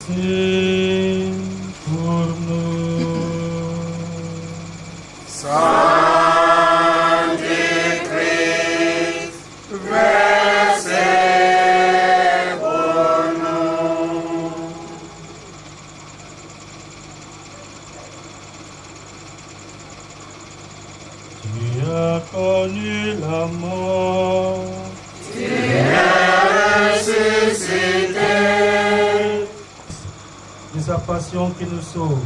C'est pour nous. Saint-Christ, versez pour nous. Tu as connu la mort. Tu es ressuscité. De sa passion qui nous sauve,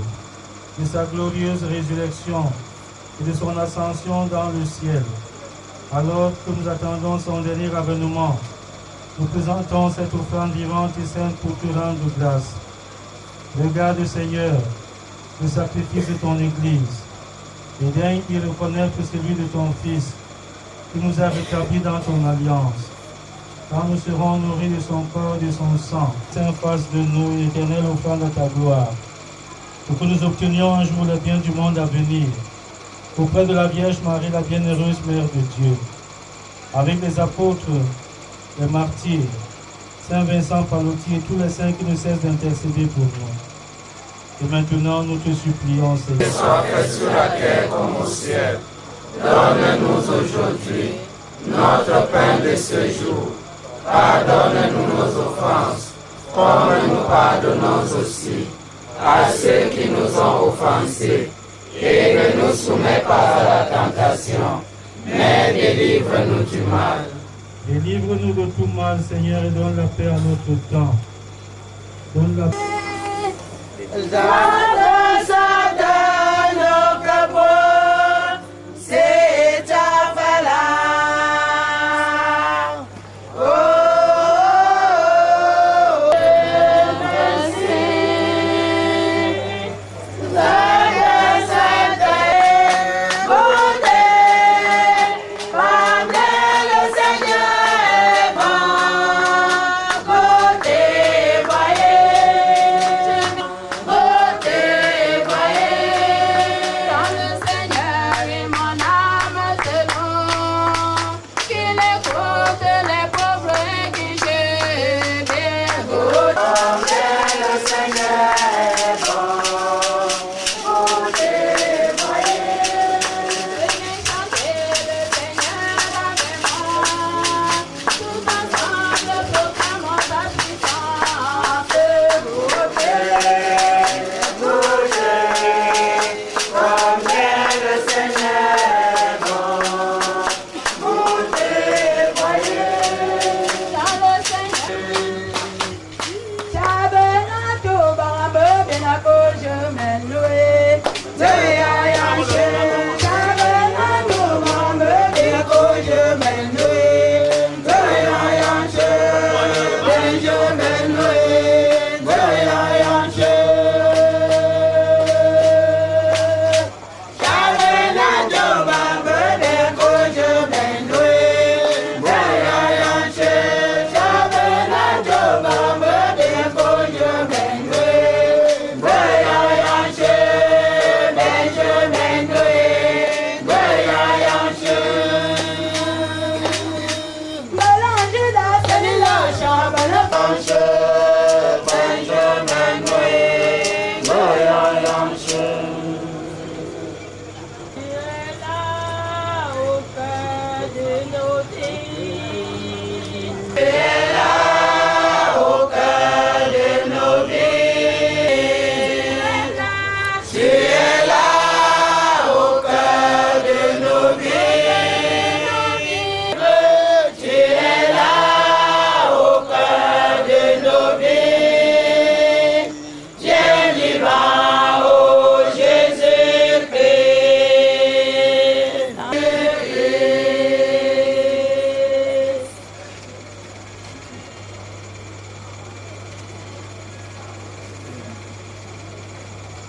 de sa glorieuse résurrection et de son ascension dans le ciel. Alors que nous attendons son dernier avènement, nous présentons cette offrande vivante et sainte pour te rendre grâce. Regarde, Seigneur, le sacrifice de ton Église et daigne y reconnaître celui de ton Fils qui nous a rétablis dans ton alliance. Quand nous serons nourris de son corps et de son sang, Saint, fasse de nous l'éternelle offrande à ta gloire, pour que nous obtenions un jour le bien du monde à venir, auprès de la Vierge Marie, la bienheureuse Mère de Dieu, avec les apôtres, les martyrs, Saint Vincent Pallotti et tous les saints qui ne cessent d'intercéder pour nous. Et maintenant, nous te supplions, Seigneur. Que soit fait sur la terre comme au ciel. Donne-nous aujourd'hui notre pain de ce jour. Pardonne-nous nos offenses, comme nous pardonnons aussi à ceux qui nous ont offensés. Et ne nous soumets pas à la tentation, mais délivre-nous du mal. Délivre-nous de tout mal, Seigneur, et donne la paix à notre temps. Donne la paix.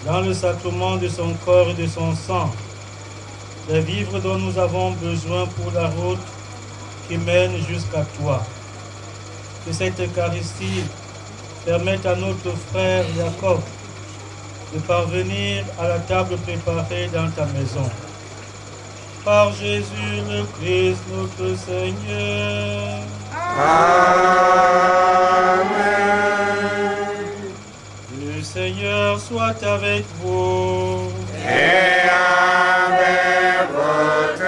Dans le sacrement de son corps et de son sang, les vivres dont nous avons besoin pour la route qui mène jusqu'à toi. Que cette Eucharistie permette à notre frère Jacob de parvenir à la table préparée dans ta maison. Par Jésus le Christ, notre Seigneur. Amen. Le Seigneur soit avec vous. Et avec votre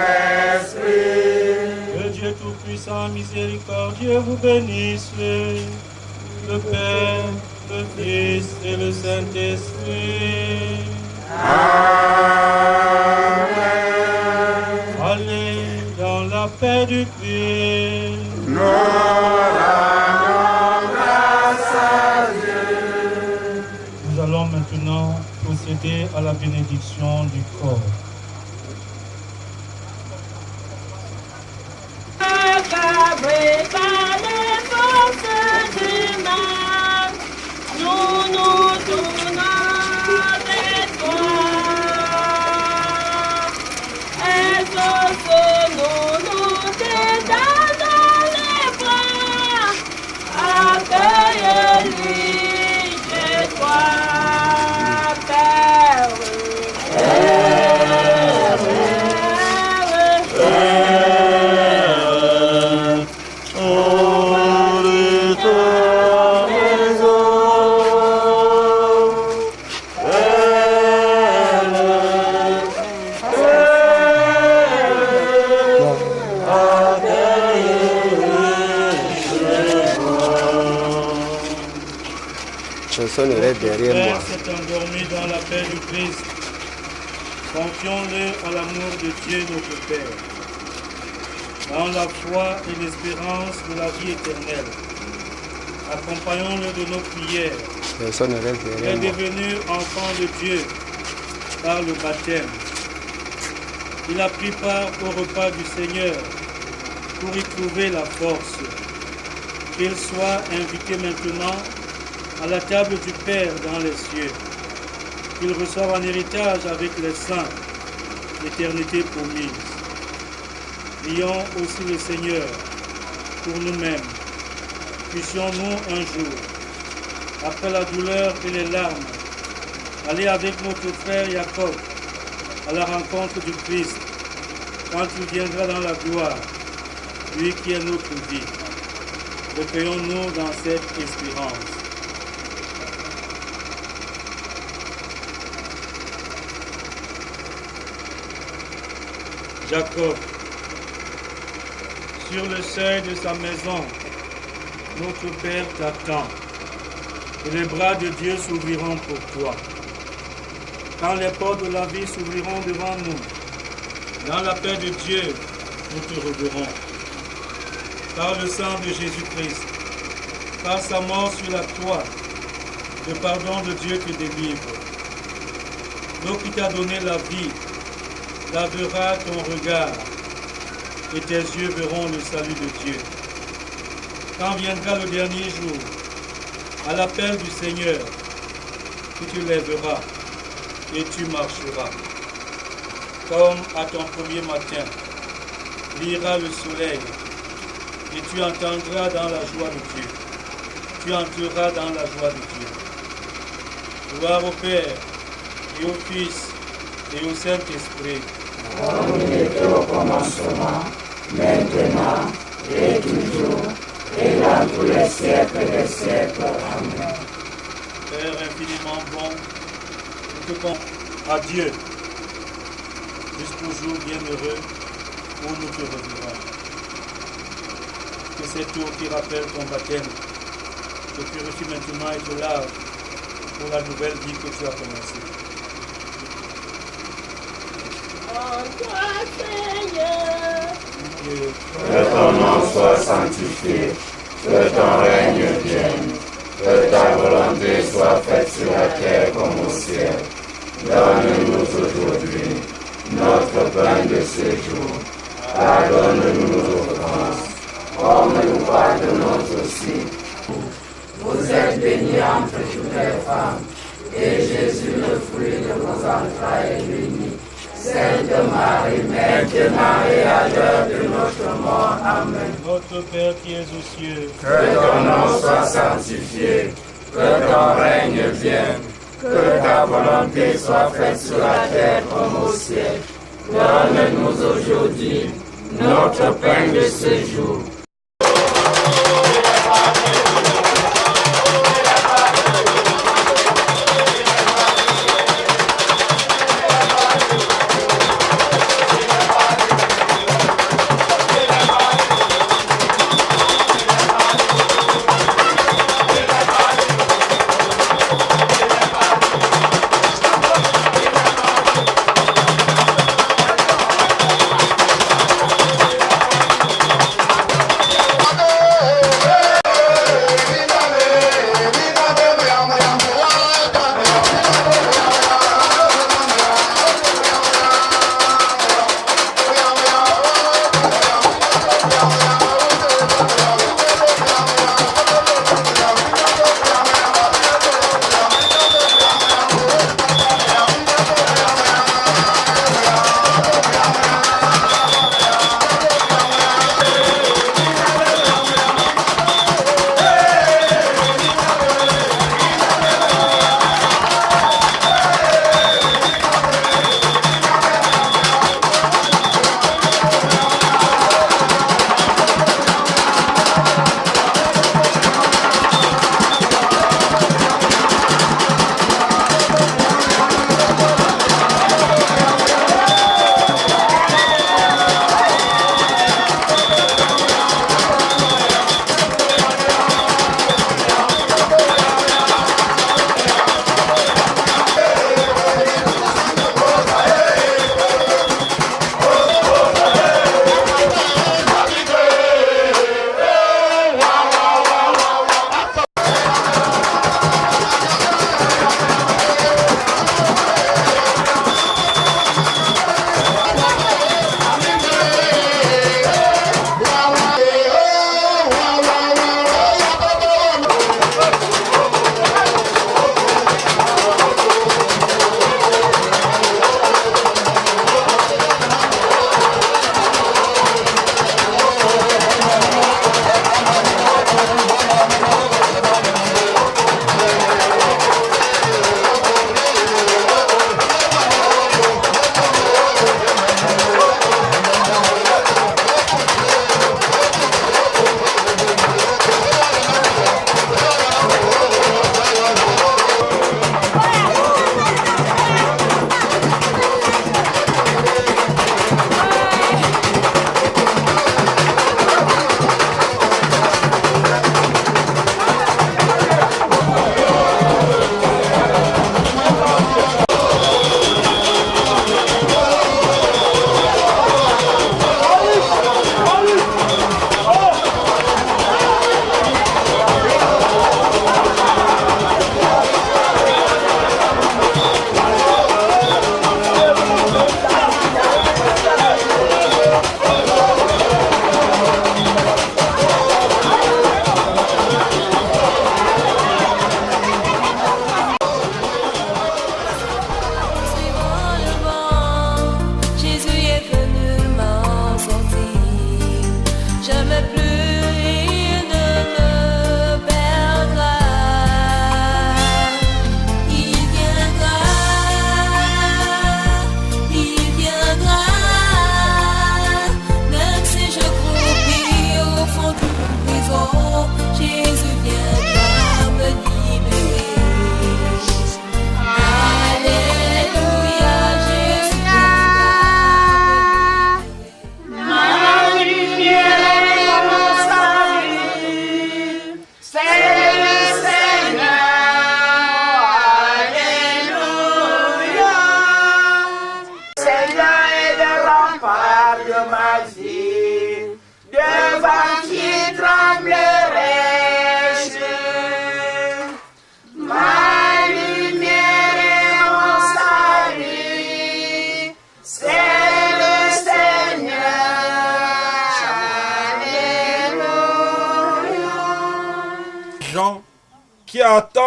esprit. Que Dieu Tout-Puissant, miséricordieux vous bénisse, le Père, le Fils et le Saint-Esprit. Amen. Allez dans la paix du Christ. Nous rendons grâce à Dieu. Nous allons maintenant procéder à la bénédiction du corps. Accablés par les forces du mal, nous nous tournons vers toi. Exauce-nous, nous t'aidons dans les bras. Accueille-lui chez toi, Père. Notre Père s'est endormi dans la paix du Christ. Confions-le à l'amour de Dieu notre Père, dans la foi et l'espérance de la vie éternelle. Accompagnons-le de nos prières. Il est devenu enfant de Dieu par le baptême. Il a pris part au repas du Seigneur pour y trouver la force. Qu'il soit invité maintenant à la table du Père dans les cieux, qu'il reçoive en héritage avec les saints l'éternité promise. Prions aussi le Seigneur pour nous-mêmes. Puissions-nous un jour, après la douleur et les larmes, aller avec notre frère Jacob à la rencontre du Christ quand il viendra dans la gloire, lui qui est notre vie. Recueillons-nous dans cette espérance. Jacob, sur le seuil de sa maison, notre Père t'attend, et les bras de Dieu s'ouvriront pour toi. Quand les portes de la vie s'ouvriront devant nous, dans la paix de Dieu, nous te reverrons. Par le sang de Jésus-Christ, par sa mort sur la croix, le pardon de Dieu te délivre. L'eau qui t'a donné la vie lavera ton regard et tes yeux verront le salut de Dieu. Quand viendra le dernier jour, à l'appel du Seigneur, tu te lèveras et tu marcheras. Comme à ton premier matin, brillera le soleil et tu entendras dans la joie de Dieu. Tu entreras dans la joie de Dieu. Gloire au Père et au Fils et au Saint-Esprit. Comme il était au commencement, maintenant et toujours, et dans tous les siècles des siècles. Amen. Père infiniment bon, nous te comptons à Dieu jusqu'au jour bienheureux où nous te reverrons. Que cette eau qui rappelle ton baptême te purifie maintenant et te lave pour la nouvelle vie que tu as commencée. Toi, Seigneur. Que ton nom soit sanctifié, que ton règne vienne, que ta volonté soit faite sur la terre comme au ciel. Donne-nous aujourd'hui notre pain de ce jour. Pardonne-nous nos offenses, comme nous pardonnons aussi. Vous êtes bénie entre toutes les femmes, et Jésus, le fruit de vos entrailles, est béni. Sainte Marie, Mère de Marie, et à l'heure de notre mort. Amen. Notre Père qui es aux cieux, Que ton nom soit sanctifié, que ton règne vienne, que ta volonté soit faite sur la terre comme au ciel. Donne-nous aujourd'hui notre pain de ce jour.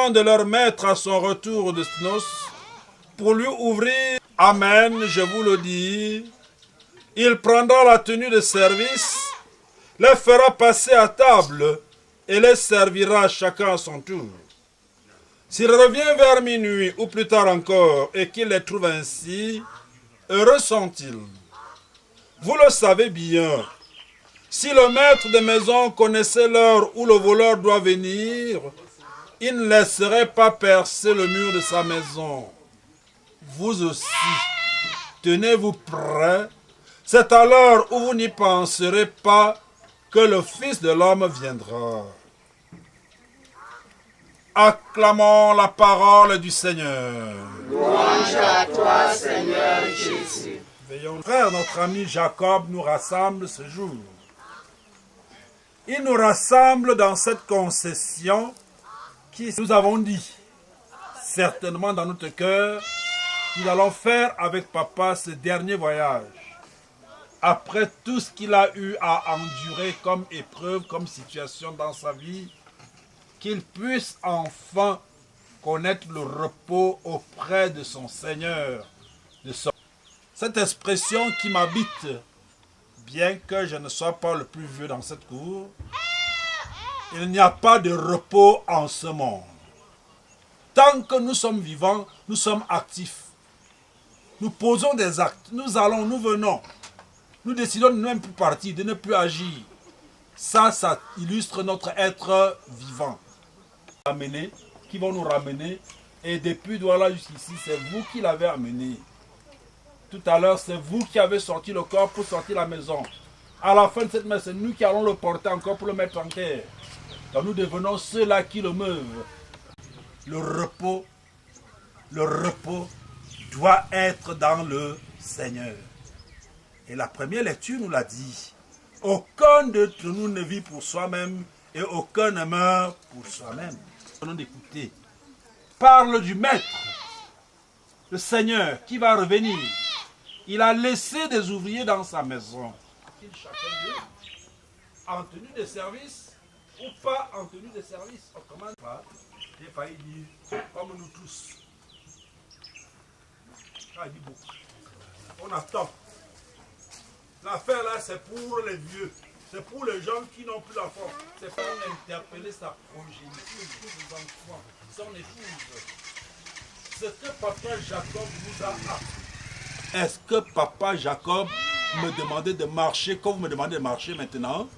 maison de leur maître à son retour de noces pour lui ouvrir. Amen, je vous le dis. Il prendra la tenue de service, les fera passer à table et les servira chacun à son tour. S'il revient vers minuit ou plus tard encore et qu'il les trouve ainsi, heureux sont-ils. Vous le savez bien, si le maître de maison connaissait l'heure où le voleur doit venir, il ne laisserait pas percer le mur de sa maison. Vous aussi, tenez-vous prêts, c'est à l'heure où vous n'y penserez pas que le Fils de l'homme viendra. Acclamons la parole du Seigneur. Louange à toi, Seigneur Jésus. Veillons, frère, notre ami Jacob nous rassemble ce jour. Il nous rassemble dans cette concession qui, nous avons dit, certainement dans notre cœur, nous allons faire avec papa ce dernier voyage. Après tout ce qu'il a eu à endurer comme épreuve, comme situation dans sa vie, qu'il puisse enfin connaître le repos auprès de son Seigneur. Cette expression qui m'habite, bien que je ne sois pas le plus vieux dans cette cour, il n'y a pas de repos en ce monde. Tant que nous sommes vivants, nous sommes actifs. Nous posons des actes, nous allons, nous venons. Nous décidons de ne même plus partir, de ne plus agir. Ça illustre notre être vivant. Qui vont nous ramener. Et depuis Douala jusqu'ici, c'est vous qui l'avez amené. Tout à l'heure, c'est vous qui avez sorti le corps pour sortir la maison. À la fin de cette messe, c'est nous qui allons le porter encore pour le mettre en terre. Donc nous devenons ceux-là qui le meuvent. Le repos doit être dans le Seigneur. Et la première lecture nous l'a dit. Aucun d'entre nous ne vit pour soi-même et aucun ne meurt pour soi-même. Nous d'écouter. Parle du Maître, le Seigneur qui va revenir. Il a laissé des ouvriers dans sa maison. Chacun d'eux, en tenue de service ou pas en tenue de service. On commande pas. J'ai failli dire, comme nous tous. Ça dit beaucoup. On attend. L'affaire là, c'est pour les vieux. C'est pour les gens qui n'ont plus la force. C'est pour interpeller sa progéniture, ses enfants, son épouse. Ce que papa Jacob nous a appris. Est-ce que papa Jacob me demandait de marcher comme vous me demandez de marcher maintenant?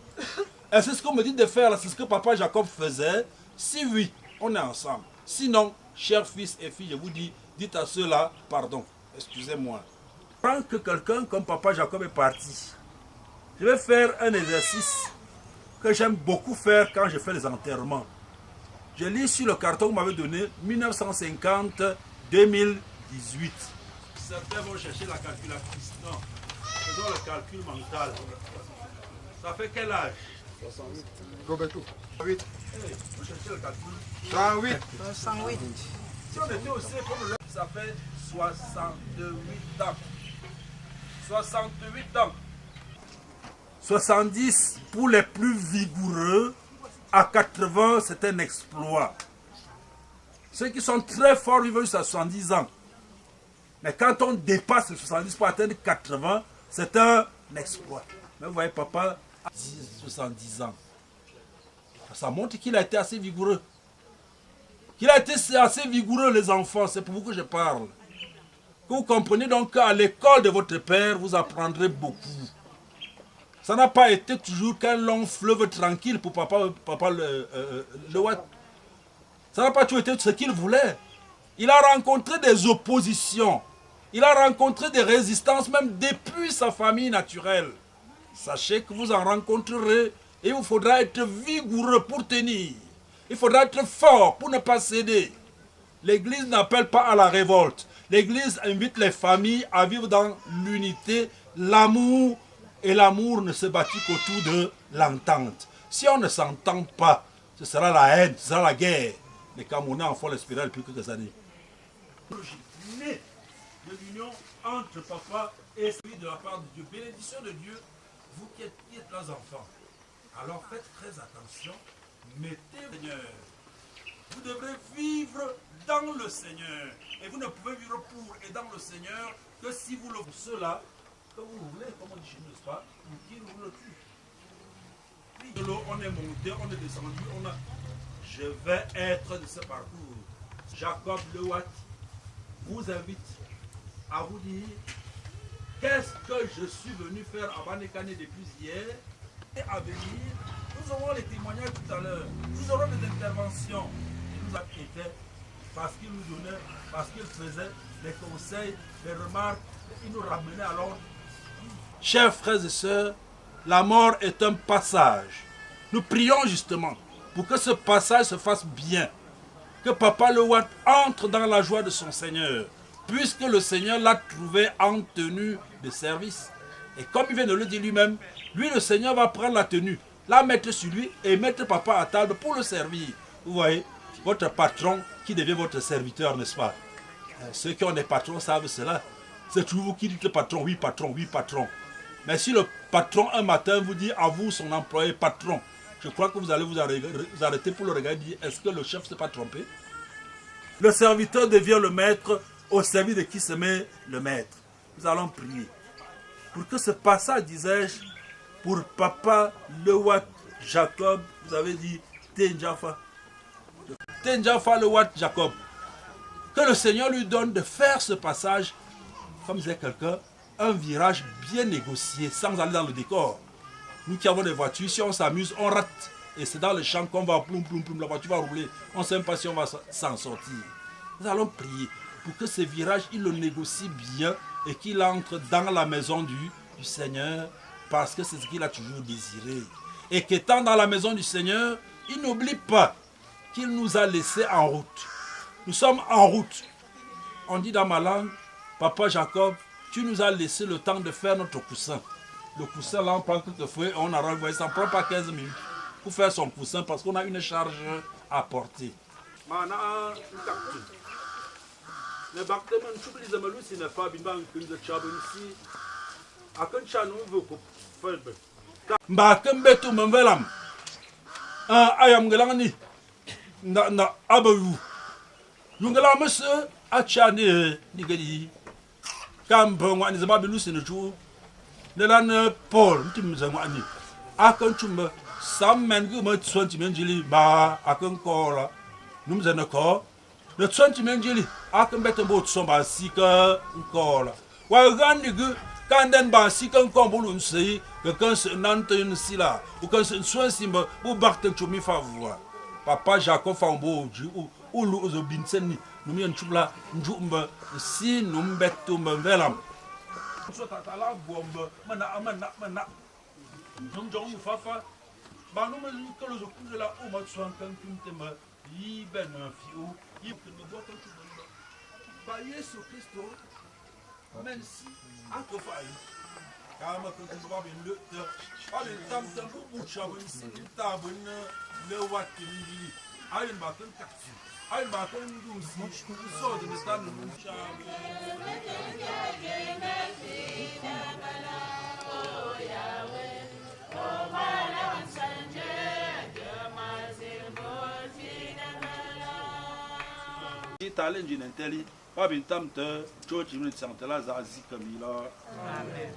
Est-ce que ce qu'on me dit de faire là, c'est ce que papa Jacob faisait? Si oui, on est ensemble. Sinon, chers fils et filles, je vous dis, dites à ceux-là, pardon, excusez-moi. Tant que quelqu'un comme papa Jacob est parti, je vais faire un exercice que j'aime beaucoup faire quand je fais les enterrements. Je lis sur le carton que vous m'avez donné 1950-2018. Certains vont chercher la calculatrice. Non, faisons le calcul mental. Ça fait quel âge? 68. Roberto. 68. Hey, vous cherchez le calcul. 108. 108. Si on était aussi comme le ça fait 68 ans. 68 ans. 70 pour les plus vigoureux, à 80 c'est un exploit. Ceux qui sont très forts vivent jusqu'à 70 ans. Mais quand on dépasse les 70 pour atteindre 80, c'est un exploit. Mais vous voyez, papa a 70 ans. Ça montre qu'il a été assez vigoureux. Qu'il a été assez vigoureux, les enfants, c'est pour vous que je parle. Que vous comprenez donc qu'à l'école de votre père, vous apprendrez beaucoup. Ça n'a pas été toujours qu'un long fleuve tranquille pour papa le Watt. Ça n'a pas toujours été ce qu'il voulait. Il a rencontré des oppositions. Il a rencontré des résistances, même depuis sa famille naturelle. Sachez que vous en rencontrerez et il vous faudra être vigoureux pour tenir. Il faudra être fort pour ne pas céder. L'Église n'appelle pas à la révolte. L'Église invite les familles à vivre dans l'unité, l'amour. Et l'amour ne se bâtit qu'autour de l'entente. Si on ne s'entend pas, ce sera la haine, ce sera la guerre. Les Camerounais en font l'espiral depuis quelques années. Né de l'union entre papa et celui de la part de Dieu. Bénédiction de Dieu, vous qui êtes leurs enfants. Alors faites très attention, mettez Seigneur. Vous devrez vivre dans le Seigneur. Et vous ne pouvez vivre pour et dans le Seigneur que si vous le faites. Cela, que vous voulez, comme on dit chez nous, n'est-ce pas, qui vous le tue. De l'eau, on est monté, on est descendu, on a... Je vais être de ce parcours. Jacob Lewatt vous invite à vous dire qu'est-ce que je suis venu faire à Banekane depuis hier et à venir. Nous aurons les témoignages tout à l'heure. Nous aurons des interventions qui nous inquiétaient parce qu'il nous donnait, parce qu'il faisait des conseils, des remarques, il nous ramenait à l'ordre. Chers frères et sœurs, la mort est un passage. Nous prions justement pour que ce passage se fasse bien. Que Papa Lewatt entre dans la joie de son Seigneur, puisque le Seigneur l'a trouvé en tenue de service. Et comme il vient de le dire lui-même, lui le Seigneur va prendre la tenue, la mettre sur lui et mettre Papa à table pour le servir. Vous voyez, votre patron qui devient votre serviteur, n'est-ce pas? Ceux qui ont des patrons savent cela. C'est toujours vous qui dites le patron, oui patron, oui patron. Mais si le patron un matin vous dit à vous, son employé, patron, je crois que vous allez vous arrêter pour le regarder et dire, est-ce que le chef ne s'est pas trompé? Le serviteur devient le maître, au service de qui se met le maître. Nous allons prier. Pour que ce passage, disais-je, pour Papa Lewatt Jacob, vous avez dit Tenjafa. Tenjafa Lewatt Jacob. Que le Seigneur lui donne de faire ce passage, comme disait quelqu'un, un virage bien négocié, sans aller dans le décor. Nous qui avons des voitures, si on s'amuse, on rate. Et c'est dans le champ qu'on va ploum, ploum, ploum, la voiture va rouler. On ne sait même pas si on va s'en sortir. Nous allons prier pour que ce virage, il le négocie bien et qu'il entre dans la maison du Seigneur, parce que c'est ce qu'il a toujours désiré. Et qu'étant dans la maison du Seigneur, il n'oublie pas qu'il nous a laissés en route. Nous sommes en route. On dit dans ma langue, Papa Jacob, tu nous as laissé le temps de faire notre coussin. Le coussin, là, on prend quelques feuilles et on arrange. Ça ne prend pas 15 minutes pour faire son coussin parce qu'on a une charge à porter. Nelan Paul, Timzamani. Akan chumba, some men go much 20 menjili, ba, akan kola, Numzanako. The 20 menjili, akan better boat some by seeker kola. While Gandhi can then by seeker combulun say, the concert Nanton Silla, who can send Swansimba, who backed to me favor. Papa Jacob found Boju, who lose a binseni, Numian Chula, Jumba, see Numbetum Velam. Tatala bomba, mana, Jong Fafa, Banuma Nicolas de la Oma Swankan Kuntema, Yiben Fiu, Yip the bottom to the by Yesu Christo, Mensi, Uncle Fai, Kama Kumbabin Luther, all in Tamtam Buchabin, Tabun, Lewatt, Iron Button Taxi. I'm back on you, so the stand Talent in Intelli, Babin Tamter, George Unit Santella, Zazi Camila. Amen.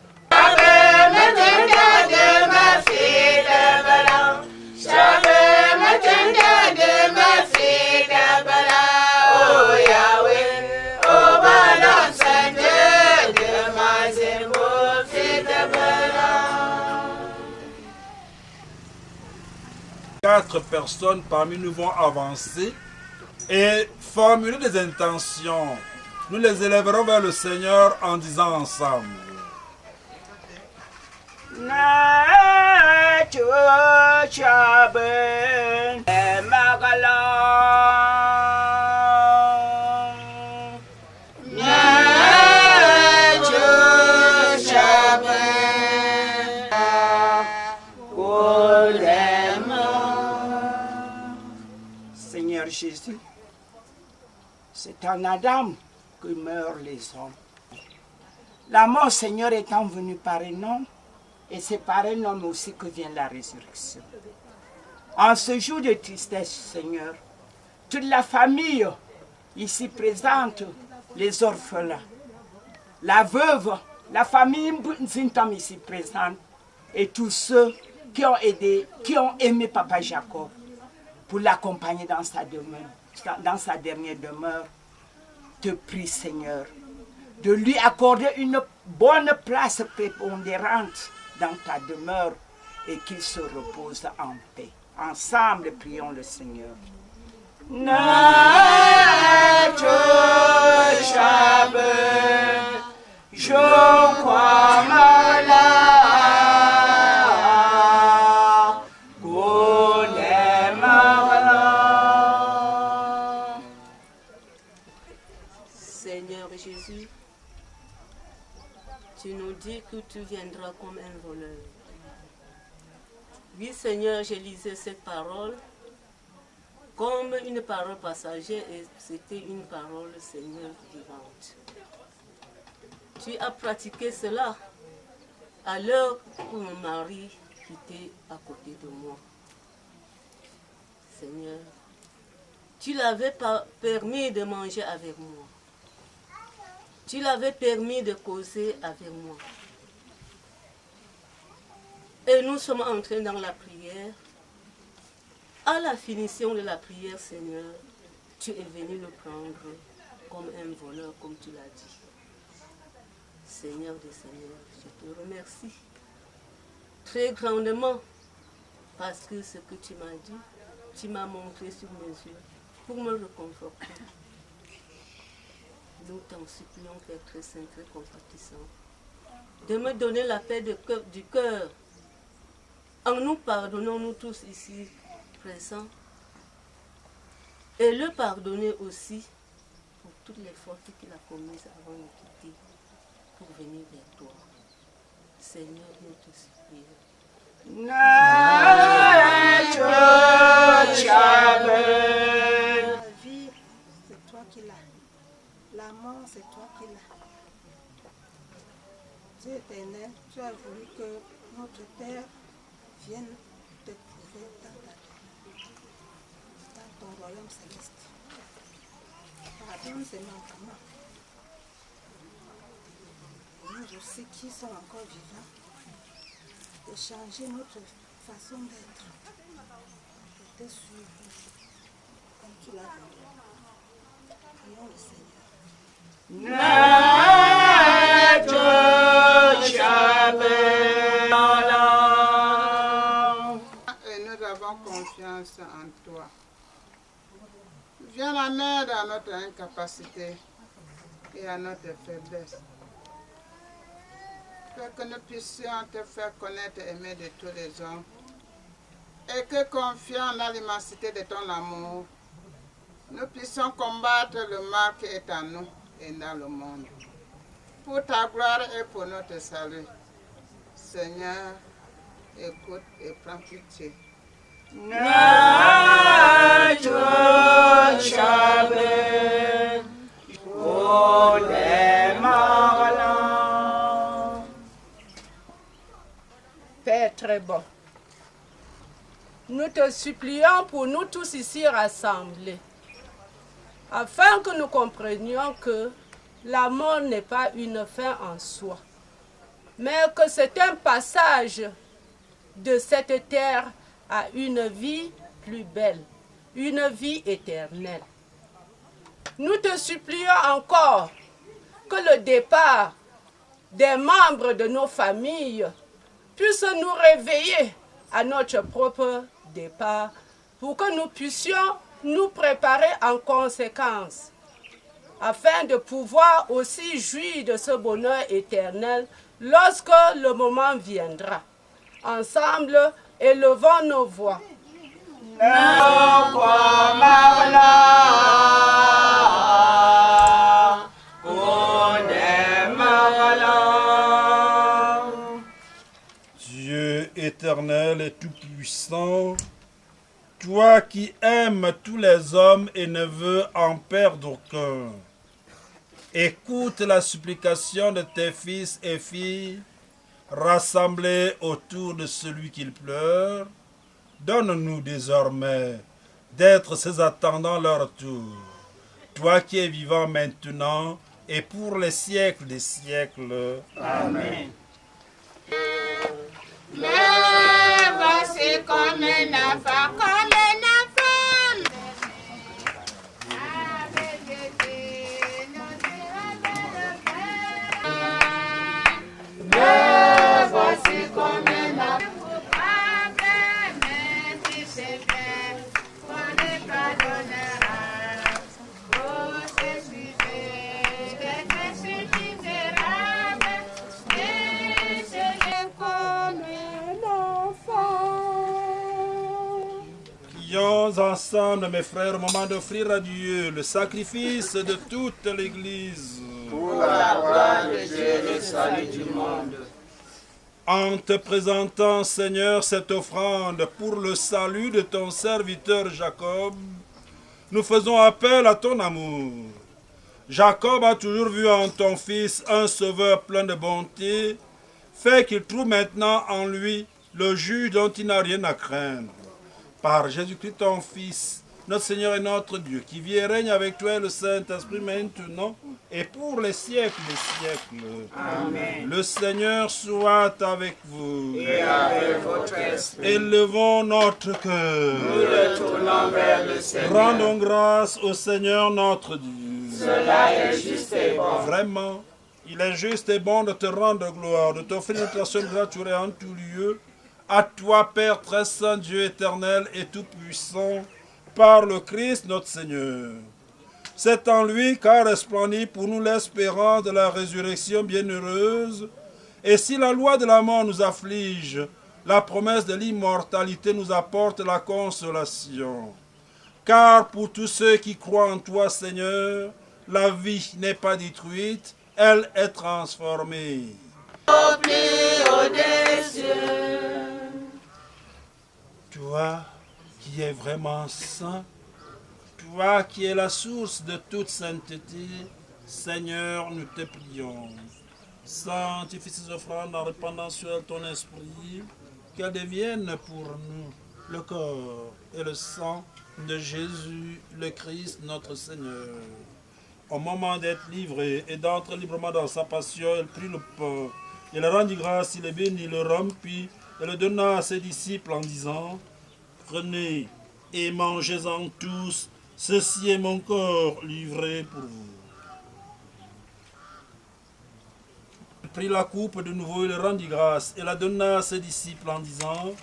Quatre personnes parmi nous vont avancer et formuler des intentions. Nous les élèverons vers le Seigneur en disant ensemble. Seigneur Jésus, c'est en Adam que meurent les hommes. La mort, Seigneur, étant venue par un homme, et c'est par un homme aussi que vient la résurrection. En ce jour de tristesse, Seigneur, toute la famille ici présente, les orphelins, la veuve, la famille Nzintam ici présente, et tous ceux qui ont aidé, qui ont aimé Papa Jacob pour l'accompagner dans sa demeure, dans sa dernière demeure, te prie, Seigneur, de lui accorder une bonne place prépondérante dans ta demeure et qu'il se repose en paix. Ensemble, prions le Seigneur. Je crois Seigneur Jésus, tu nous dis que tu viendras comme un voleur. Oui, Seigneur, j'ai lisé cette parole comme une parole passagère et c'était une parole, Seigneur, vivante. Tu as pratiqué cela à l'heure où mon mari était à côté de moi. Seigneur, tu l'avais pas permis de manger avec moi. Tu l'avais permis de causer avec moi. Et nous sommes entrés dans la prière. À la finition de la prière, Seigneur, tu es venu le prendre comme un voleur, comme tu l'as dit. Seigneur des Seigneurs, je te remercie très grandement parce que ce que tu m'as dit, tu m'as montré sur mes yeux pour me réconforter. Nous t'en supplions, Père très saint, très compatissant, de me donner la paix du cœur en nous pardonnant, nous tous ici présents, et le pardonner aussi pour toutes les fautes qu'il a commises avant de quitter pour venir vers toi. Seigneur, nous te supplions. La vie, c'est toi qui l'as. La mort, c'est toi qui l'as. Dieu éternel, tu as voulu que notre Père vienne te trouver dans ton royaume céleste. Pardonne ces manquements. Nous aussi qui sommes encore vivants, de changer notre façon d'être, de te suivre comme tu l'as voulu. Prions le Seigneur. Et nous avons confiance en toi. Viens en aide à notre incapacité et à notre faiblesse. Que nous puissions te faire connaître et aimer de tous les hommes. Et que, confiant dans l'immensité de ton amour, nous puissions combattre le mal qui est en nous et dans le monde. Pour ta gloire et pour notre salut. Seigneur, écoute et prends pitié. Père très bon, nous te supplions pour nous tous ici rassemblés, afin que nous comprenions que la mort n'est pas une fin en soi, mais que c'est un passage de cette terre à une vie plus belle, une vie éternelle. Nous te supplions encore que le départ des membres de nos familles puisse nous réveiller à notre propre départ pour que nous puissions nous préparer en conséquence afin de pouvoir aussi jouir de ce bonheur éternel lorsque le moment viendra. Ensemble, élevons nos voix. Dieu éternel et tout-puissant, toi qui aimes tous les hommes et ne veux en perdre aucun, écoute la supplication de tes fils et filles rassemblés autour de celui qu'ils pleurent. Donne-nous désormais d'être ses attendants leur tour. Toi qui es vivant maintenant et pour les siècles des siècles. Amen. Mais voici comme un enfant, comme un enfant. Avec Jésus, nous irons vers le Père. Mais voici comme un enfant, même si c'est fait, on ne pardonnera. Oh, c'est suffisant, c'est suffisant, et c'est comme un enfant. Prions ensemble, mes frères, au moment d'offrir à Dieu le sacrifice de toute l'Église. Pour la gloire de Dieu et le salut du monde. En te présentant, Seigneur, cette offrande pour le salut de ton serviteur Jacob, nous faisons appel à ton amour. Jacob a toujours vu en ton fils un sauveur plein de bonté. Fais qu'il trouve maintenant en lui le juge dont il n'a rien à craindre. Par Jésus-Christ, ton Fils, notre Seigneur et notre Dieu, qui vit et règne avec toi et le Saint-Esprit maintenant et pour les siècles des siècles. Amen. Le Seigneur soit avec vous. Et avec votre esprit. Élevons notre cœur. Nous retournons vers le Seigneur. Rendons grâce au Seigneur notre Dieu. Cela est juste et bon. Vraiment, il est juste et bon de te rendre gloire, de t'offrir notre action gratuite en tout lieu. À toi, Père très saint, Dieu éternel et tout-puissant, par le Christ notre Seigneur. C'est en lui qu'a resplendi pour nous l'espérance de la résurrection bienheureuse. Et si la loi de la mort nous afflige, la promesse de l'immortalité nous apporte la consolation. Car pour tous ceux qui croient en toi, Seigneur, la vie n'est pas détruite, elle est transformée. Au plus haut des cieux. Toi qui es vraiment saint, toi qui es la source de toute sainteté, Seigneur, nous te prions. Sanctifie ces offrandes en répandant sur elles ton esprit, qu'elles deviennent pour nous le corps et le sang de Jésus, le Christ, notre Seigneur. Au moment d'être livré et d'entrer librement dans sa passion, il prit le pain, il rendit grâce, il bénit, le rompit et le donna à ses disciples en disant: prenez et mangez-en tous, ceci est mon corps livré pour vous. Il prit la coupe de nouveau, il rendit grâce et la donna à ses disciples en disant: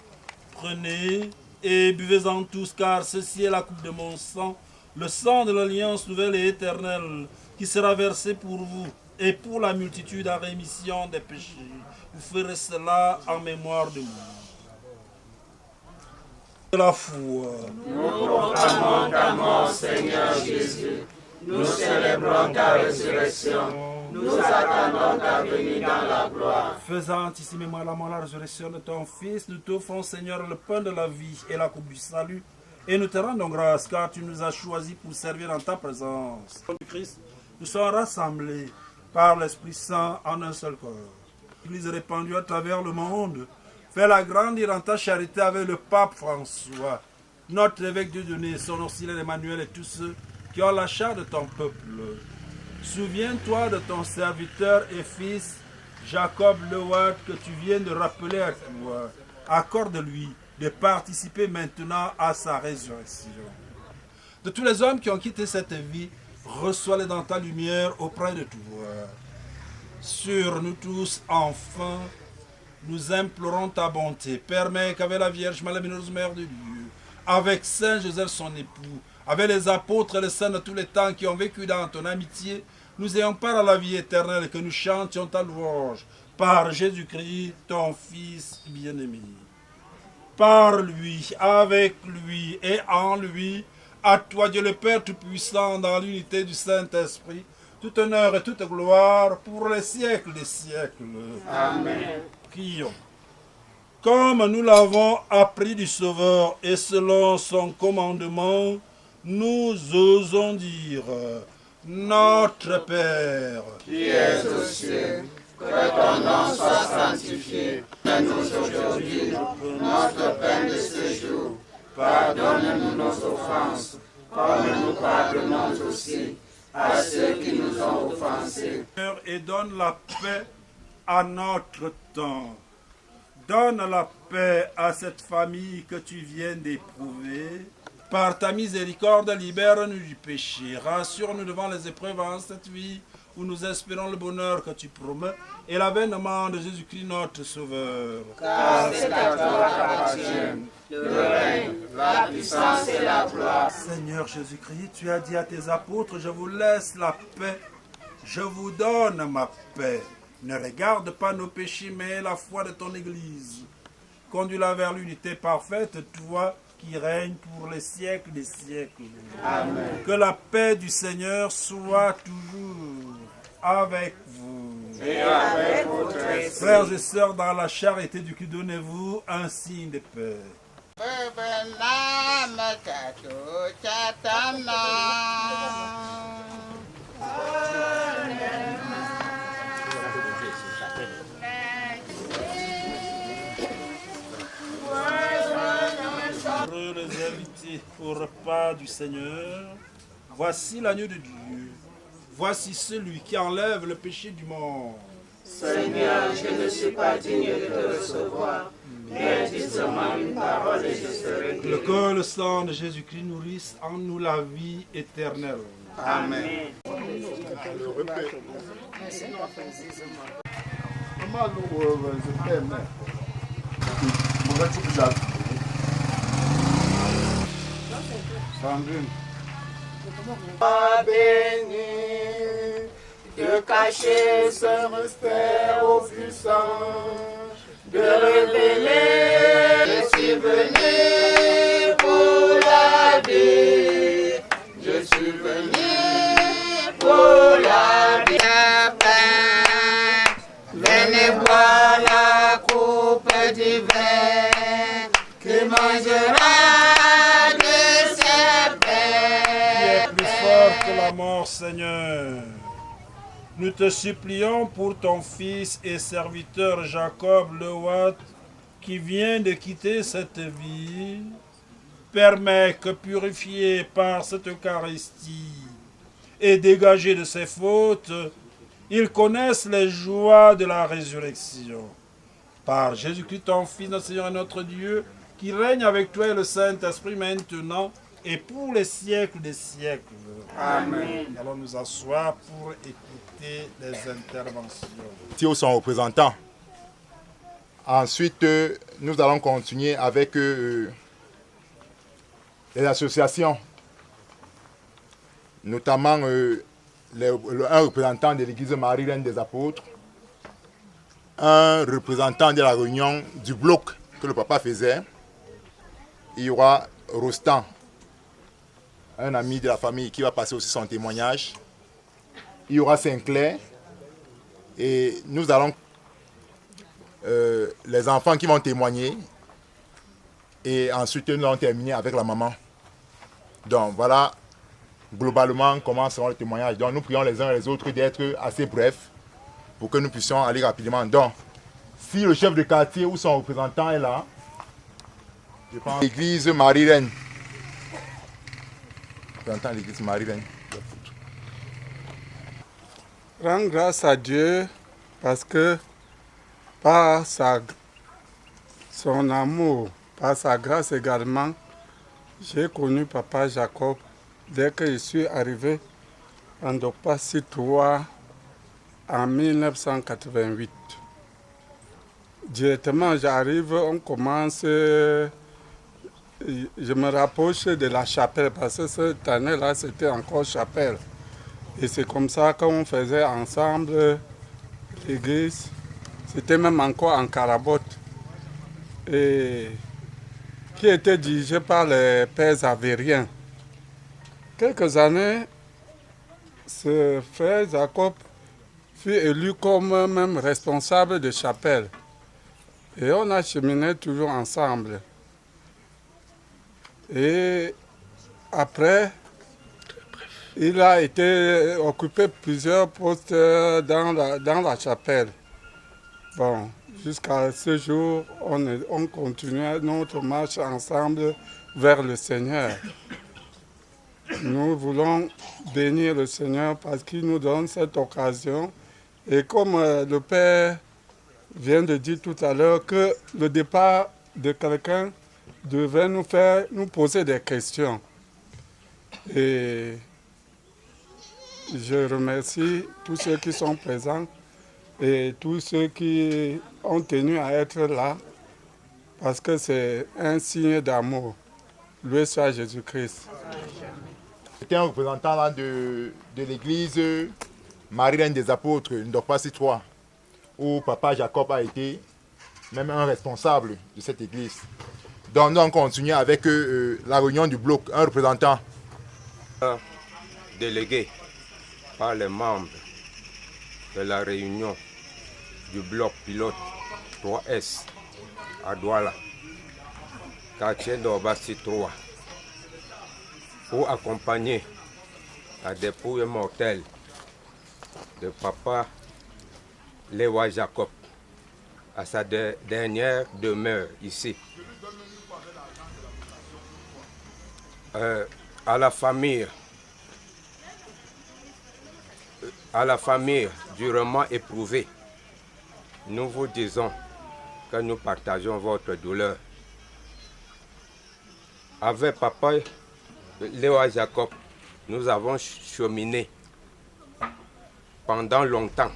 prenez et buvez-en tous, car ceci est la coupe de mon sang, le sang de l'alliance nouvelle et éternelle, qui sera versé pour vous et pour la multitude à rémission des péchés. Vous ferez cela en mémoire de moi. De la foi. Nous proclamons ta mort, Seigneur Jésus. Nous célébrons ta résurrection. Nous attendons ta venue dans la gloire. Faisant ici mémoire la mort, la résurrection de ton Fils, nous t'offrons, Seigneur, le pain de la vie et la coupe du salut. Et nous te rendons grâce, car tu nous as choisis pour servir dans ta présence. Au nom du Christ, nous sommes rassemblés par l'Esprit Saint en un seul corps. L'Église répandue à travers le monde. Fais-la grandir dans ta charité avec le pape François, notre évêque de Dieudonné, son auxiliaire Emmanuel et tous ceux qui ont la charge de ton peuple. Souviens-toi de ton serviteur et fils Jacob Lewat que tu viens de rappeler à toi. Accorde-lui de participer maintenant à sa résurrection. De tous les hommes qui ont quitté cette vie, reçois-les dans ta lumière auprès de toi. Sur nous tous, enfin, nous implorons ta bonté. Permets qu'avec la Vierge Marie, la bienheureuse Mère de Dieu, avec Saint Joseph son époux, avec les apôtres et les saints de tous les temps qui ont vécu dans ton amitié, nous ayons part à la vie éternelle et que nous chantions ta louange par Jésus-Christ, ton Fils bien-aimé. Par lui, avec lui et en lui, à toi Dieu le Père Tout-Puissant, dans l'unité du Saint-Esprit, tout honneur et toute gloire pour les siècles des siècles. Amen. Prions. Comme nous l'avons appris du Sauveur et selon son commandement, nous osons dire: Notre Père, Qui es aux cieux, que ton nom soit sanctifié. Donne-nous aujourd'hui notre pain de ce jour. Pardonne-nous nos offenses, comme nous pardonnons aussi à ceux qui nous ont offensés. Et donne la paix à notre temps. Donne la paix à cette famille que tu viens d'éprouver. Par ta miséricorde, libère-nous du péché. Rassure-nous devant les épreuves en cette vie où nous espérons le bonheur que tu promets et l'avènement de Jésus-Christ notre Sauveur. Car c'est à toi qu'appartiennent le règne, la puissance et la gloire. Seigneur Jésus-Christ, tu as dit à tes apôtres, je vous laisse la paix, je vous donne ma paix. Ne regarde pas nos péchés, mais la foi de ton Église. Conduis-la vers l'unité parfaite, toi qui règnes pour les siècles des siècles. Amen. Que la paix du Seigneur soit toujours avec vous. Et avec votre esprit. Frères et sœurs, dans la charité du Christ, donnez-vous un signe de paix. Heureux les invités au repas du Seigneur. Voici l'agneau de Dieu. Voici celui qui enlève le péché du monde. Seigneur, je ne suis pas digne de te recevoir, mais dis seulement une parole et je serai guéri. Le corps et le sang de Jésus-Christ nourrissent en nous la vie éternelle. Amen. Béni, de cacher ce mystère au puissant, de révéler. Je suis venu pour la vie. Je suis venu pour la vie. Venez boire la coupe du vin qui mangera de ses paix. Plus fort que la mort, Seigneur. Nous te supplions pour ton fils et serviteur Jacob Lewat, qui vient de quitter cette vie. Permets que, purifié par cette Eucharistie et dégagé de ses fautes, il connaisse les joies de la résurrection. Par Jésus-Christ, ton Fils, notre Seigneur et notre Dieu, qui règne avec toi et le Saint-Esprit maintenant et pour les siècles des siècles. Amen. Allons nous asseoir pour écouter les interventions. Merci son représentant. Ensuite, nous allons continuer avec les associations, notamment un représentant de l'église Marie-Reine des Apôtres, un représentant de la réunion du bloc que le papa faisait. Il y aura Rostand, un ami de la famille qui va passer aussi son témoignage. Il y aura Saint-Clair et nous allons les enfants qui vont témoigner et ensuite nous allons terminer avec la maman. Donc voilà globalement comment sera le témoignage. Donc nous prions les uns et les autres d'être assez brefs pour que nous puissions aller rapidement. Donc si le chef de quartier ou son représentant est là, je pense l'église Marie-Reine. Représentant l'église Marie-Reine. Rends grâce à Dieu parce que par son amour, par sa grâce également, j'ai connu Papa Jacob dès que je suis arrivé en Dokpasi 3 en 1988. Directement, j'arrive, on commence, je me rapproche de la chapelle parce que cette année-là, c'était encore chapelle. Et c'est comme ça qu'on faisait ensemble l'église. C'était même encore en carabote. Et qui était dirigé par les pères avériens. Quelques années, ce frère Jacob fut élu comme même responsable de chapelle. Et on a cheminé toujours ensemble. Et après, il a été occupé plusieurs postes dans la chapelle. Bon, jusqu'à ce jour, on continue notre marche ensemble vers le Seigneur. Nous voulons bénir le Seigneur parce qu'il nous donne cette occasion. Et comme le Père vient de dire tout à l'heure que le départ de quelqu'un devait nous poser des questions. Et je remercie tous ceux qui sont présents et tous ceux qui ont tenu à être là parce que c'est un signe d'amour. Loué soit Jésus-Christ. C'était un représentant là, de l'église Marie-Reine des Apôtres, Ndokpasi 3, où Papa Jacob a été même un responsable de cette église. Donc on continue avec la réunion du bloc, un représentant. Délégué par les membres de la réunion du bloc pilote 3S à Douala, quartier d'Obasi 3, pour accompagner la dépouille mortelle de Papa Lewa Jacob à sa dernière demeure ici. À la famille durement éprouvée, nous vous disons que nous partageons votre douleur. Avec Papa Lewa Jacob, nous avons cheminé pendant longtemps.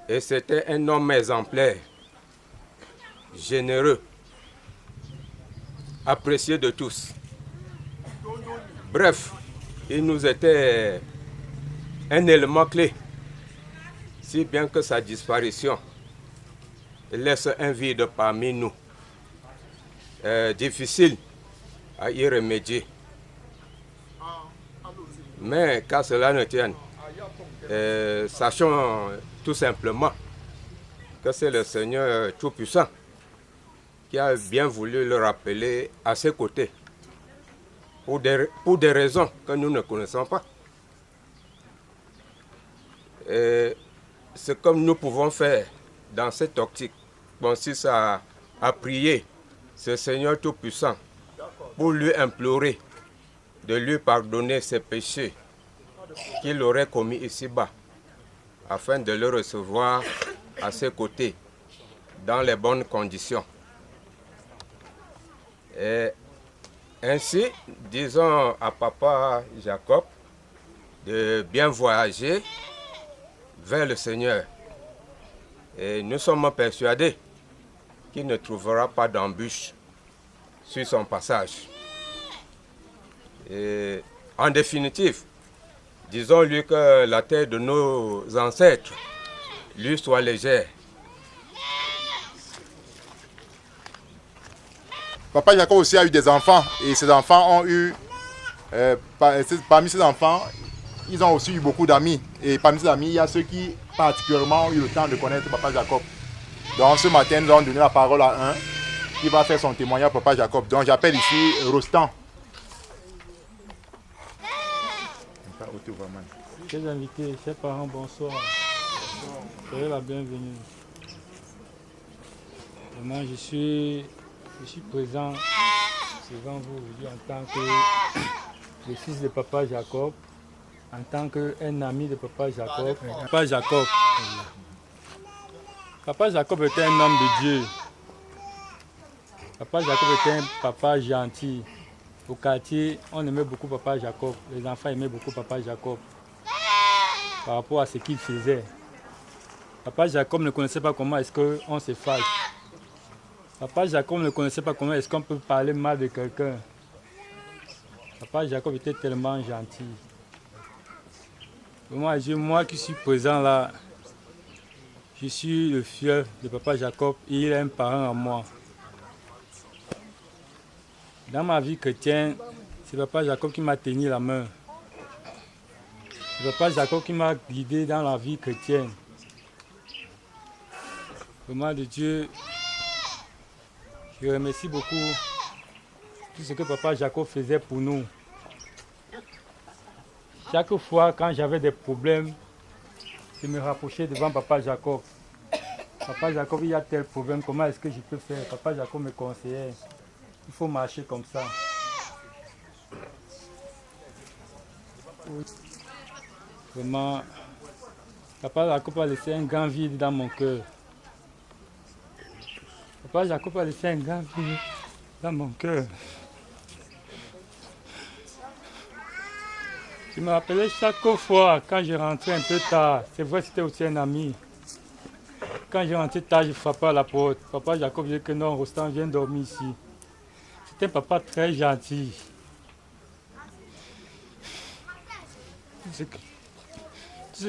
Et c'était un homme exemplaire, généreux, apprécié de tous. Bref, il nous était un élément clé, si bien que sa disparition laisse un vide parmi nous. Difficile à y remédier. Mais qu'à cela ne tienne, sachons tout simplement que c'est le Seigneur Tout-Puissant qui a bien voulu le rappeler à ses côtés pour des raisons que nous ne connaissons pas. Et ce que nous pouvons faire dans cette optique consiste à prier ce Seigneur Tout-Puissant pour lui implorer de lui pardonner ses péchés qu'il aurait commis ici-bas, afin de le recevoir à ses côtés dans les bonnes conditions. Et ainsi, disons à Papa Jacob de bien voyager vers le Seigneur. Et nous sommes persuadés qu'il ne trouvera pas d'embûche sur son passage. Et en définitive, disons-lui que la terre de nos ancêtres lui soit légère. Papa Jacob aussi a eu des enfants et ces enfants ont eu, parmi ces enfants, ils ont aussi eu beaucoup d'amis. Et parmi ces amis, il y a ceux qui particulièrement ont eu le temps de connaître Papa Jacob. Donc ce matin, nous allons donner la parole à un qui va faire son témoignage à Papa Jacob. Donc j'appelle ici Rostand. Chers invités, chers parents, bonsoir. Soyez la bienvenue. Moi, je suis présent devant vous aujourd'hui en tant que le fils de Papa Jacob, en tant qu'un ami de Papa Jacob. Papa Jacob était un homme de Dieu. Papa Jacob était un papa gentil. Au quartier, on aimait beaucoup Papa Jacob. Les enfants aimaient beaucoup Papa Jacob par rapport à ce qu'il faisait. Papa Jacob ne connaissait pas comment est-ce qu'on se fâche. Papa Jacob ne connaissait pas comment est-ce qu'on peut parler mal de quelqu'un. Papa Jacob était tellement gentil. Moi qui suis présent là, je suis le fieu de Papa Jacob et il est un parent à moi. Dans ma vie chrétienne, c'est Papa Jacob qui m'a tenu la main. C'est Papa Jacob qui m'a guidé dans la vie chrétienne. Vraiment de Dieu, je remercie beaucoup tout ce que Papa Jacob faisait pour nous. Chaque fois quand j'avais des problèmes, je me rapprochais devant Papa Jacob. Papa Jacob, il y a tel problème, comment est-ce que je peux faire? Papa Jacob me conseillait, il faut marcher comme ça. Vraiment, Papa Jacob a laissé un grand vide dans mon cœur. Papa Jacob a laissé un grand vide dans mon cœur. Je me rappelais chaque fois quand je rentrais un peu tard, c'est vrai c'était aussi un ami. Quand je rentrais tard, je frappais à la porte. Papa Jacob disait que non, Rostand vient dormir ici. C'était un papa très gentil. Ce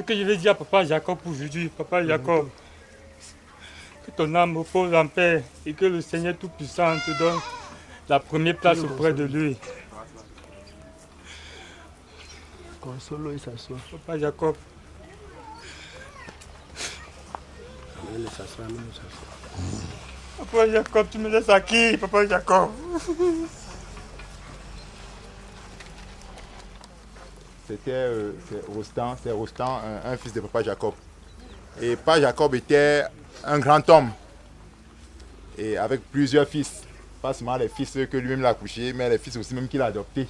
que je vais dire à Papa Jacob aujourd'hui, Papa Jacob, que ton âme repose en paix et que le Seigneur Tout-Puissant te donne la première place auprès de lui. Consolo et s'assoit. Papa Jacob. Papa Jacob, tu me laisses à qui, Papa Jacob? C'était Rostand, un fils de Papa Jacob. Et Papa Jacob était un grand homme. Et avec plusieurs fils. Pas seulement les fils que lui-même l'a accouchés, mais les fils aussi même qu'il a adoptés.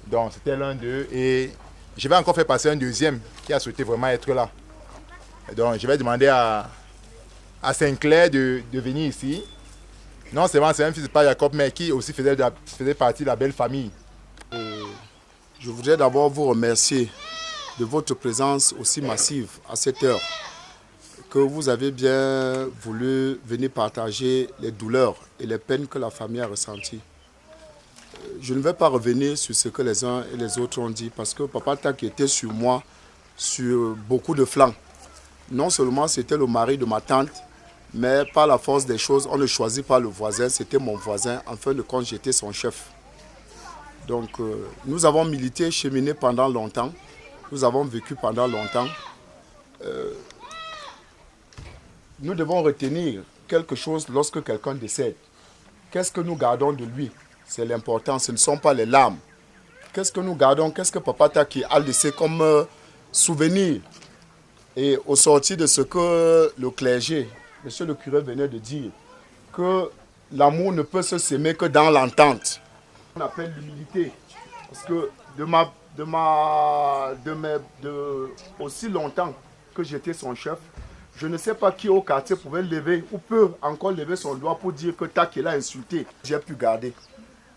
Donc c'était l'un d'eux. Et je vais encore faire passer un deuxième qui a souhaité vraiment être là. Et donc je vais demander à Saint-Clair de venir ici. Non seulement c'est un fils de Papa Jacob, mais qui aussi faisait partie de la belle famille. Je voudrais d'abord vous remercier de votre présence aussi massive à cette heure, que vous avez bien voulu venir partager les douleurs et les peines que la famille a ressenties. Je ne vais pas revenir sur ce que les uns et les autres ont dit, parce que Papa Taki était sur moi sur beaucoup de flancs. Non seulement c'était le mari de ma tante, mais par la force des choses, on ne choisit pas le voisin, c'était mon voisin, en fin de compte j'étais son chef. Donc nous avons milité, cheminé pendant longtemps, nous avons vécu pendant longtemps. Nous devons retenir quelque chose lorsque quelqu'un décède. Qu'est-ce que nous gardons de lui? C'est l'important, ce ne sont pas les larmes. Qu'est-ce que nous gardons? Qu'est-ce que Papa Taki a laissé comme souvenir? Et au sortir de ce que le clergé, monsieur le curé venait de dire, que l'amour ne peut se s'aimer que dans l'entente. On appelle l'humilité. Parce que aussi longtemps que j'étais son chef, je ne sais pas qui au quartier pouvait lever ou peut encore lever son doigt pour dire que Taki l'a insulté. J'ai pu garder.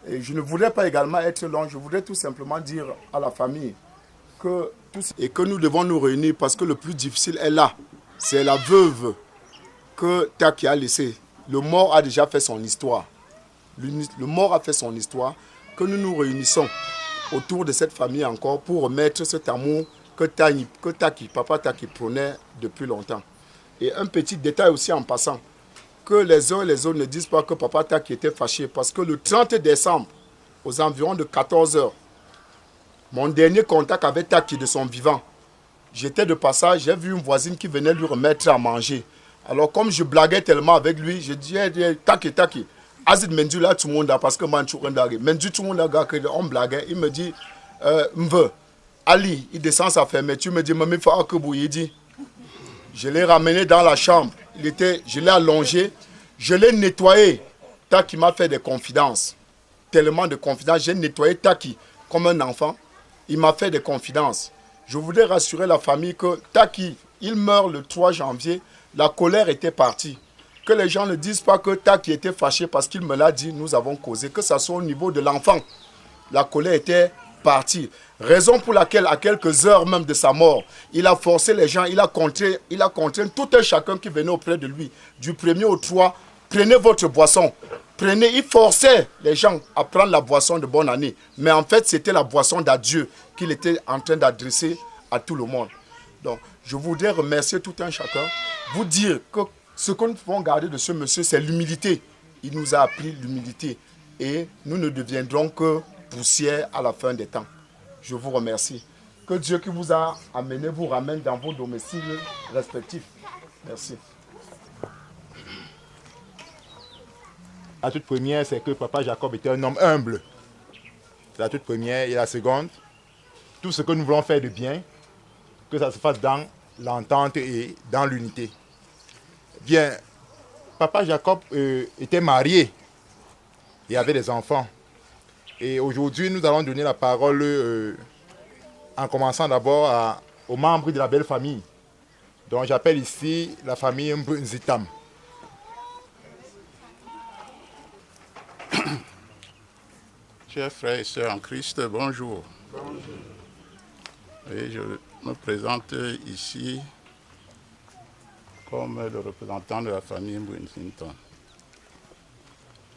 Et je ne voudrais pas également être long, je voudrais tout simplement dire à la famille que nous devons nous réunir parce que le plus difficile est là. C'est la veuve que Taki a laissée. Le mort a déjà fait son histoire. Le mort a fait son histoire. Que nous nous réunissons autour de cette famille encore pour remettre cet amour que Papa Taki prônait depuis longtemps. Et un petit détail aussi en passant, que les uns et les autres ne disent pas que Papa Taki était fâché, parce que le 30 décembre, aux environs de 14 h, mon dernier contact avec Taki de son vivant, j'étais de passage, j'ai vu une voisine qui venait lui remettre à manger. Alors comme je blaguais tellement avec lui, je disais Taki, Azid Mendu là tout le monde parce que Mendu tout le monde on blaguait, il me dit Mve, Ali, il descend sa fermeture, il me dit Mami Faakebou, il dit. Je l'ai ramené dans la chambre, je l'ai allongé, je l'ai nettoyé. Taki m'a fait des confidences, tellement de confidences, j'ai nettoyé Taki comme un enfant, il m'a fait des confidences. Je voudrais rassurer la famille que Taki, il meurt le 3 janvier, la colère était partie. Que les gens ne disent pas que Taki était fâché parce qu'il me l'a dit, nous avons causé, que ça soit au niveau de l'enfant. La colère était partie. Raison pour laquelle, à quelques heures même de sa mort, il a forcé les gens, il a contraint tout un chacun qui venait auprès de lui, du 1er au 3, prenez votre boisson. Il forçait les gens à prendre la boisson de bonne année. Mais en fait, c'était la boisson d'adieu qu'il était en train d'adresser à tout le monde. Donc, je voudrais remercier tout un chacun, vous dire que ce que nous pouvons garder de ce monsieur, c'est l'humilité. Il nous a appris l'humilité. Et nous ne deviendrons que poussière à la fin des temps. Je vous remercie. Que Dieu qui vous a amené vous ramène dans vos domiciles respectifs. Merci. La toute première, c'est que Papa Jacob était un homme humble. C'est la toute première. Et la seconde, tout ce que nous voulons faire de bien, que ça se fasse dans l'entente et dans l'unité. Bien, papa Jacob était marié et avait des enfants. Et aujourd'hui, nous allons donner la parole en commençant d'abord aux membres de la belle famille. Donc j'appelle ici la famille Mbunzitam. Chers frères et sœurs en Christ, bonjour. Bonjour. Et je me présente ici comme le représentant de la famille Mbunzitam.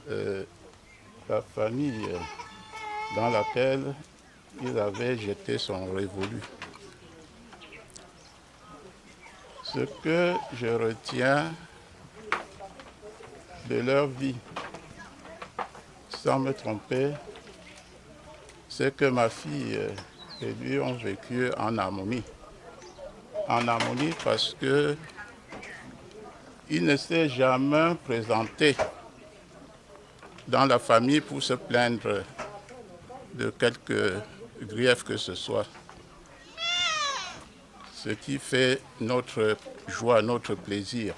La famille dans laquelle ils avaient jeté son révolu. Ce que je retiens de leur vie, sans me tromper, c'est que ma fille et lui ont vécu en harmonie. En harmonie parce que il ne s'est jamais présenté dans la famille pour se plaindre de quelque grief que ce soit. Ce qui fait notre joie, notre plaisir.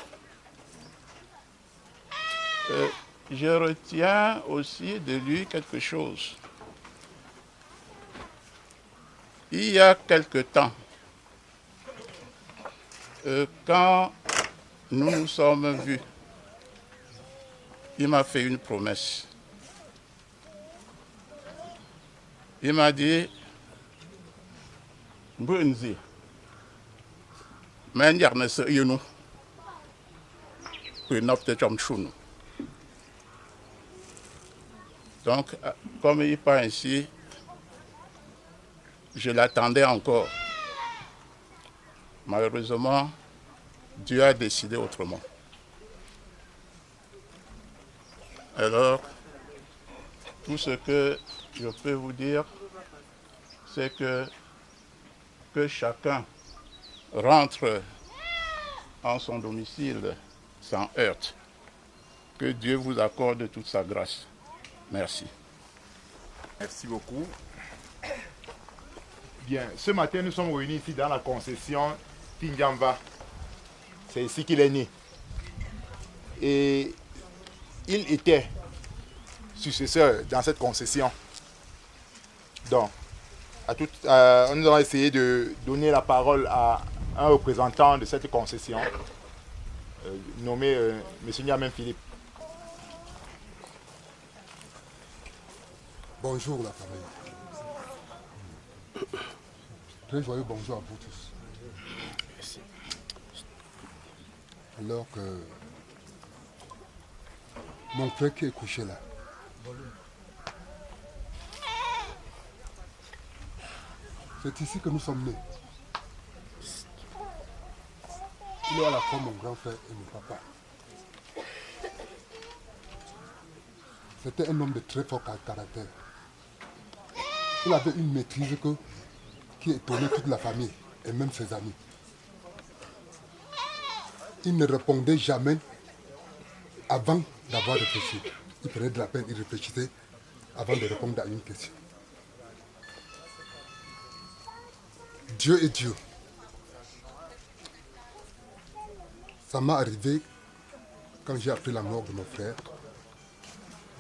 Je retiens aussi de lui quelque chose. Il y a quelque temps, quand nous nous sommes vus, il m'a fait une promesse. Il m'a dit, Mbunzi, men yarne se yunu, puis n'opte chom chounou. Donc, comme il parle ainsi, je l'attendais encore. Malheureusement, Dieu a décidé autrement. Alors, tout ce que je peux vous dire, c'est que chacun rentre en son domicile sans heurte. Que Dieu vous accorde toute sa grâce. Merci. Merci beaucoup. Bien, ce matin, nous sommes réunis ici dans la concession Tinjamba. C'est ici qu'il est né. Et il était successeur dans cette concession. Donc, nous allons essayer de donner la parole à un représentant de cette concession, nommé M. Niamem Philippe. Bonjour la famille. Très joyeux bonjour à vous tous. Merci. Alors que mon frère qui est couché là, c'est ici que nous sommes nés. Il est à la fois mon grand frère et mon papa. C'était un homme de très fort caractère. Il avait une maîtrise qui étonnait toute la famille et même ses amis. Il ne répondait jamais avant d'avoir réfléchi. Il prenait de la peine, il réfléchissait avant de répondre à une question. Dieu est Dieu. Ça m'est arrivé, quand j'ai appris la mort de mon frère,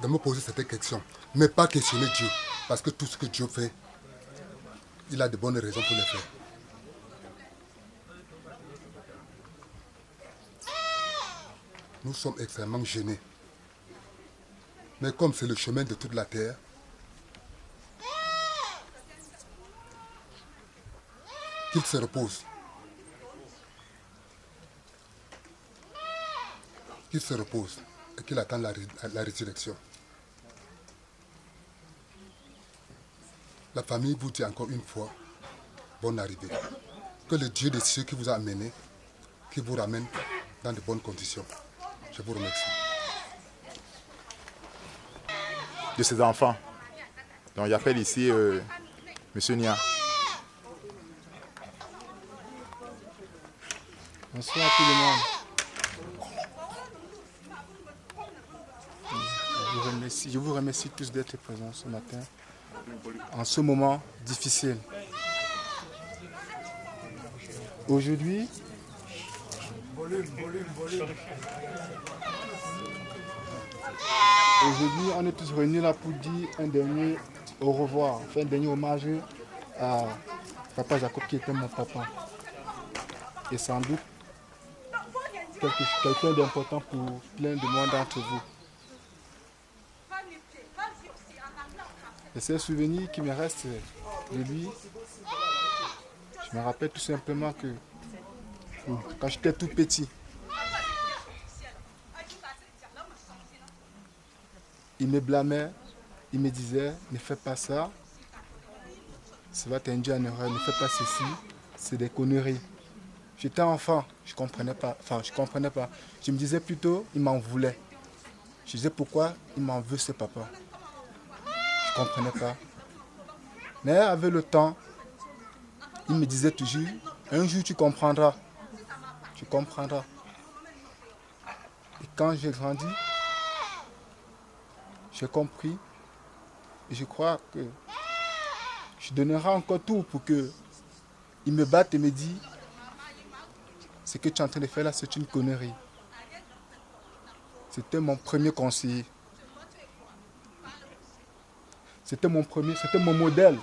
de me poser cette question, mais pas questionner Dieu, parce que tout ce que Dieu fait, il a de bonnes raisons pour le faire. Nous sommes extrêmement gênés. Mais comme c'est le chemin de toute la terre, qu'il se repose. Qu'il se repose et qu'il attend la résurrection. La famille vous dit encore une fois, bonne arrivée. Que le Dieu des cieux qui vous a amené, qui vous ramène dans de bonnes conditions. Je vous remercie. De ses enfants. Donc j'appelle ici M. Nia. Bonsoir à tout le monde. Je vous remercie tous d'être présents ce matin, en ce moment difficile. Aujourd'hui, Aujourd'hui, on est tous réunis là pour dire un dernier au revoir, enfin un dernier hommage à Papa Jacob qui était mon papa. Et sans doute quelqu'un d'important pour plein de monde d'entre vous. Et ces souvenirs qui me restent de lui, je me rappelle tout simplement que quand j'étais tout petit, il me blâmait, il me disait ne fais pas ça, ça va t'induire en erreur, ne fais pas ceci, c'est des conneries. J'étais enfant, je comprenais pas. Je me disais plutôt, il m'en voulait. Je disais pourquoi il m'en veut ce papa. Je ne comprenais pas. Mais avec le temps, il me disait toujours, un jour tu comprendras. Tu comprendras. Et quand j'ai grandi, j'ai compris. Et je crois que je donnerai encore tout pour qu'il me batte et me dise, ce que tu es en train de faire là, c'est une connerie. C'était mon premier conseiller. C'était mon modèle.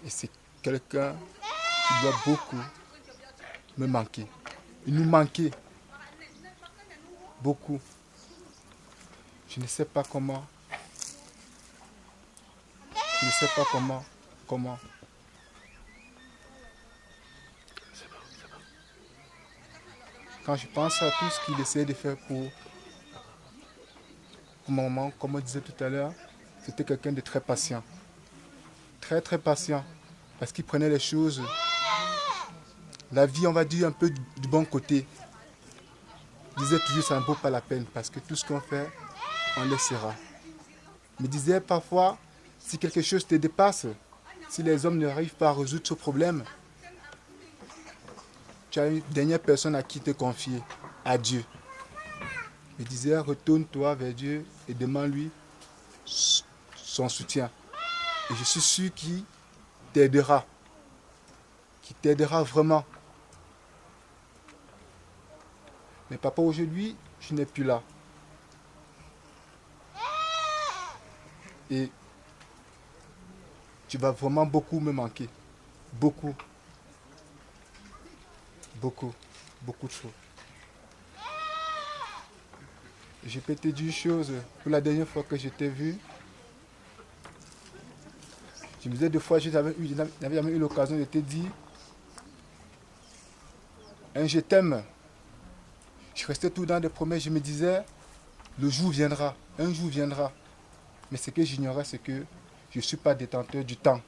Et c'est quelqu'un qui doit beaucoup me manquer. Il nous manquait beaucoup. Je ne sais pas comment. Je ne sais pas comment. Quand je pense à tout ce qu'il essayait de faire pour maman, comme on disait tout à l'heure, c'était quelqu'un de très patient. Très très patient. Parce qu'il prenait les choses, la vie, on va dire, un peu du bon côté. Il disait toujours, ça ne vaut pas la peine, parce que tout ce qu'on fait, on laissera. Il me disait parfois, si quelque chose te dépasse, si les hommes n'arrivent pas à résoudre ce problème, tu as une dernière personne à qui te confier, à Dieu. Il disait, retourne-toi vers Dieu et demande-lui son soutien. Et je suis sûr qu'il t'aidera vraiment. Mais papa, aujourd'hui, je n'ai plus là. Et tu vas vraiment beaucoup me manquer. Beaucoup. Beaucoup de choses. Je peux te dire une chose, pour la dernière fois que je t'ai vu, je me disais deux fois, je n'avais jamais eu l'occasion de te dire un je t'aime. Je restais tout dans des promesses, je me disais, le jour viendra, un jour viendra. Mais ce que j'ignorais, c'est que je ne suis pas détenteur du temps.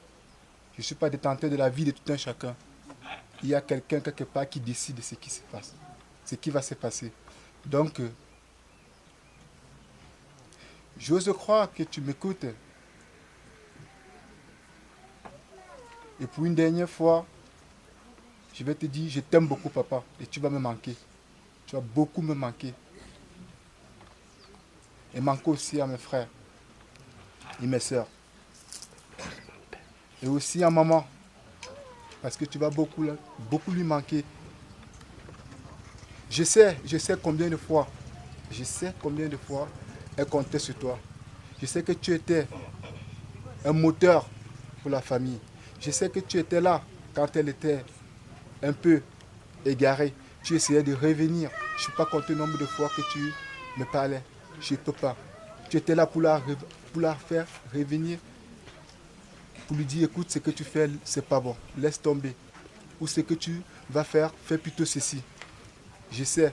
Je ne suis pas détenteur de la vie de tout un chacun. Il y a quelqu'un quelque part qui décide de ce qui se passe, ce qui va se passer. Donc, j'ose croire que tu m'écoutes. Et pour une dernière fois, je vais te dire, je t'aime beaucoup, papa, et tu vas me manquer. Tu vas beaucoup me manquer. Et manquer aussi à mes frères et mes soeurs. Et aussi à maman. Parce que tu vas beaucoup lui manquer. Je sais combien de fois elle comptait sur toi. Je sais que tu étais un moteur pour la famille. Je sais que tu étais là quand elle était un peu égarée. Tu essayais de revenir. Je ne sais pas compter le nombre de fois que tu me parlais. Je ne peux pas. Tu étais là pour la faire revenir. Pour lui dire, écoute, ce que tu fais, c'est pas bon. Laisse tomber. Ou ce que tu vas faire, fais plutôt ceci. Je sais.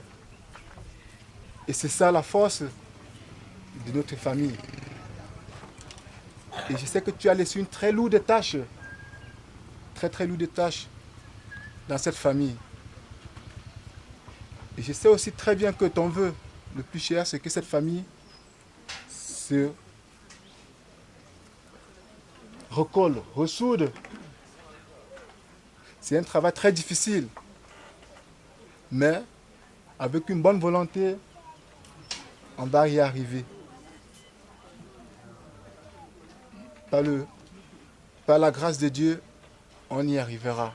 Et c'est ça la force de notre famille. Et je sais que tu as laissé une très lourde tâche. Très très lourde tâche dans cette famille. Et je sais aussi très bien que ton vœu le plus cher, c'est que cette famille se recolle, ressoude. C'est un travail très difficile. Mais avec une bonne volonté, on va y arriver. Par la grâce de Dieu, on y arrivera.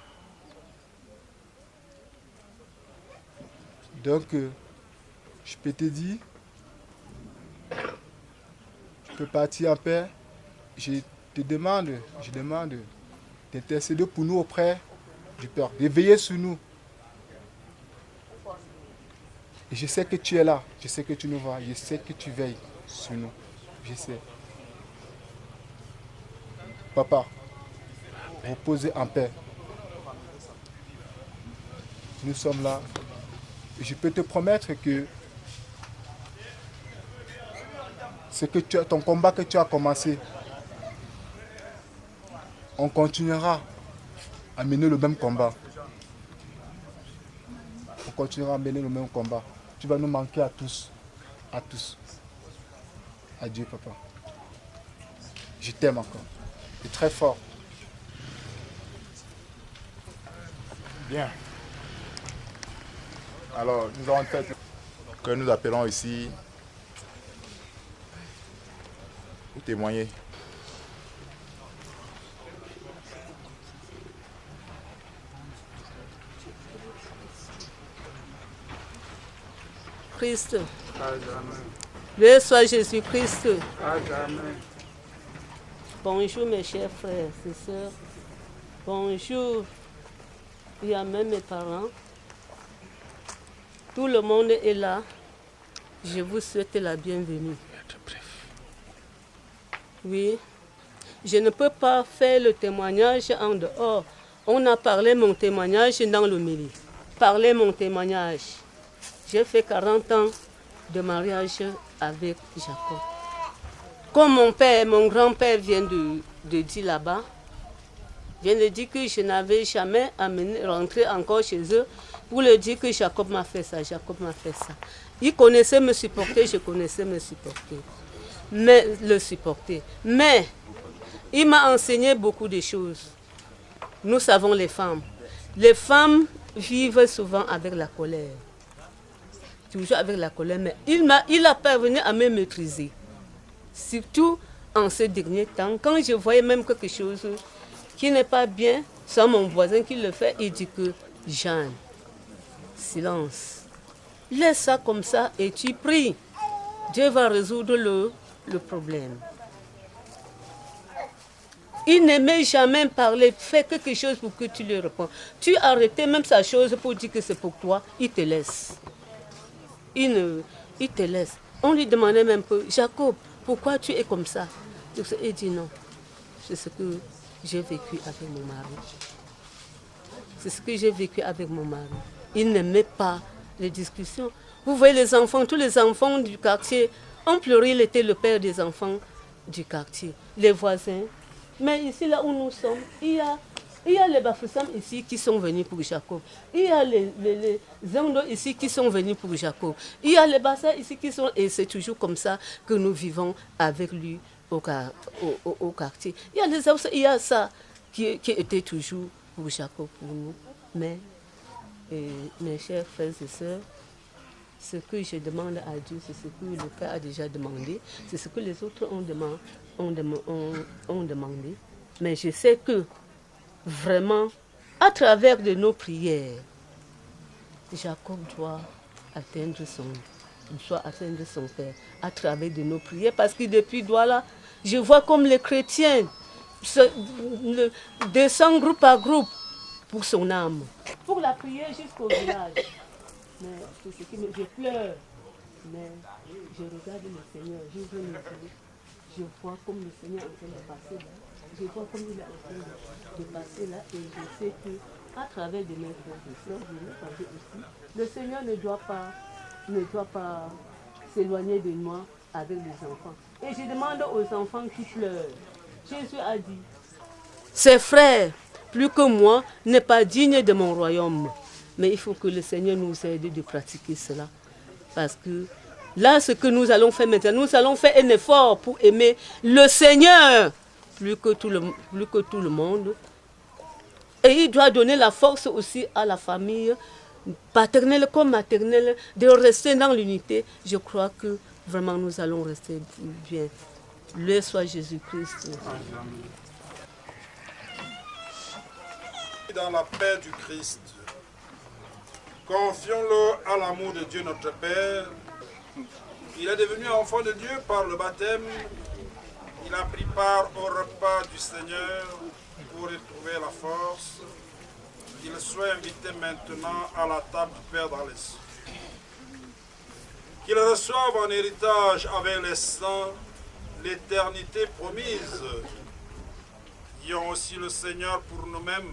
Donc, je peux te dire, tu peux partir en paix. Je demande d'intercéder pour nous auprès du Père, de veiller sur nous. Et je sais que tu es là, je sais que tu nous vois, je sais que tu veilles sur nous. Je sais. Papa, reposez en paix. Nous sommes là. Je peux te promettre que ton combat que tu as commencé, on continuera à mener le même combat. On continuera à mener le même combat. Tu vas nous manquer à tous. À tous. Adieu, papa. Je t'aime encore. Et très fort. Bien. Alors, nous avons fait que nous appelons ici pour témoigner. Christ. Loué soit Jésus-Christ. Bonjour mes chers frères et sœurs. Bonjour. Il y a même mes parents. Tout le monde est là. Je vous souhaite la bienvenue. Oui. Je ne peux pas faire le témoignage en dehors. On a parlé mon témoignage dans le milieu. Parler mon témoignage. J'ai fait 40 ans de mariage avec Jacob. Comme mon grand-père vient de dire là-bas, vient de dire que je n'avais jamais rentré encore chez eux pour leur dire que Jacob m'a fait ça, Jacob m'a fait ça. Il connaissait me supporter, je connaissais me supporter. Mais il m'a enseigné beaucoup de choses. Nous savons les femmes. Les femmes vivent souvent avec la colère. Toujours avec la colère, mais il a parvenu à me maîtriser. Surtout en ce dernier temps, quand je voyais même quelque chose qui n'est pas bien, c'est mon voisin qui le fait, il dit que Jeanne, silence. Laisse ça comme ça et tu pries. Dieu va résoudre le problème. Il n'aimait jamais parler, fais quelque chose pour que tu lui réponds. Tu arrêtais même sa chose pour dire que c'est pour toi, il te laisse. Il te laisse. On lui demandait même peu, Jacob, pourquoi tu es comme ça? Il dit non, c'est ce que j'ai vécu avec mon mari. C'est ce que j'ai vécu avec mon mari. Il n'aimait pas les discussions. Vous voyez les enfants, tous les enfants du quartier ont pleuré, il était le père des enfants du quartier, les voisins. Mais ici, là où nous sommes, il y a les Bafoussam ici qui sont venus pour Jacob. Il y a les Zendo ici qui sont venus pour Jacob. Il y a les Bassa ici qui sont... Et c'est toujours comme ça que nous vivons avec lui au quartier. Il y a les Hausa, il y a ça qui était toujours pour Jacob, pour nous. Mais, mes chers frères et sœurs, ce que je demande à Dieu, c'est ce que le Père a déjà demandé. C'est ce que les autres ont demandé. Mais je sais que vraiment, à travers de nos prières, Jacob doit atteindre son Père, à travers de nos prières. Parce que depuis Douala, je vois comme les chrétiens descendent groupe par groupe pour son âme. Pour la prière jusqu'au village. Mais c'est ce qui je pleure. Mais je regarde le Seigneur, j'ouvre les yeux, je vois comme le Seigneur est en train de passer là. Je vois comme il est en train de passer là et je sais qu'à travers de mes frères et sœurs, je l'ai parlé aussi, le Seigneur ne doit pas s'éloigner de moi avec les enfants. Et je demande aux enfants qui pleurent. Jésus a dit, ses frères, plus que moi, n'est pas digne de mon royaume. Mais il faut que le Seigneur nous aide de pratiquer cela. Parce que là, ce que nous allons faire maintenant, nous allons faire un effort pour aimer le Seigneur plus que tout le monde. Et il doit donner la force aussi à la famille, paternelle comme maternelle, de rester dans l'unité. Je crois que vraiment nous allons rester bien. Loué soit Jésus-Christ. Dans la paix du Christ, Confions-le à l'amour de Dieu notre Père. Il est devenu enfant de Dieu par le baptême. Il a pris part au repas du Seigneur pour y trouver la force. Qu'il soit invité maintenant à la table du Père dans les cieux. Qu'il reçoive en héritage avec les saints l'éternité promise. Ayons aussi le Seigneur pour nous-mêmes.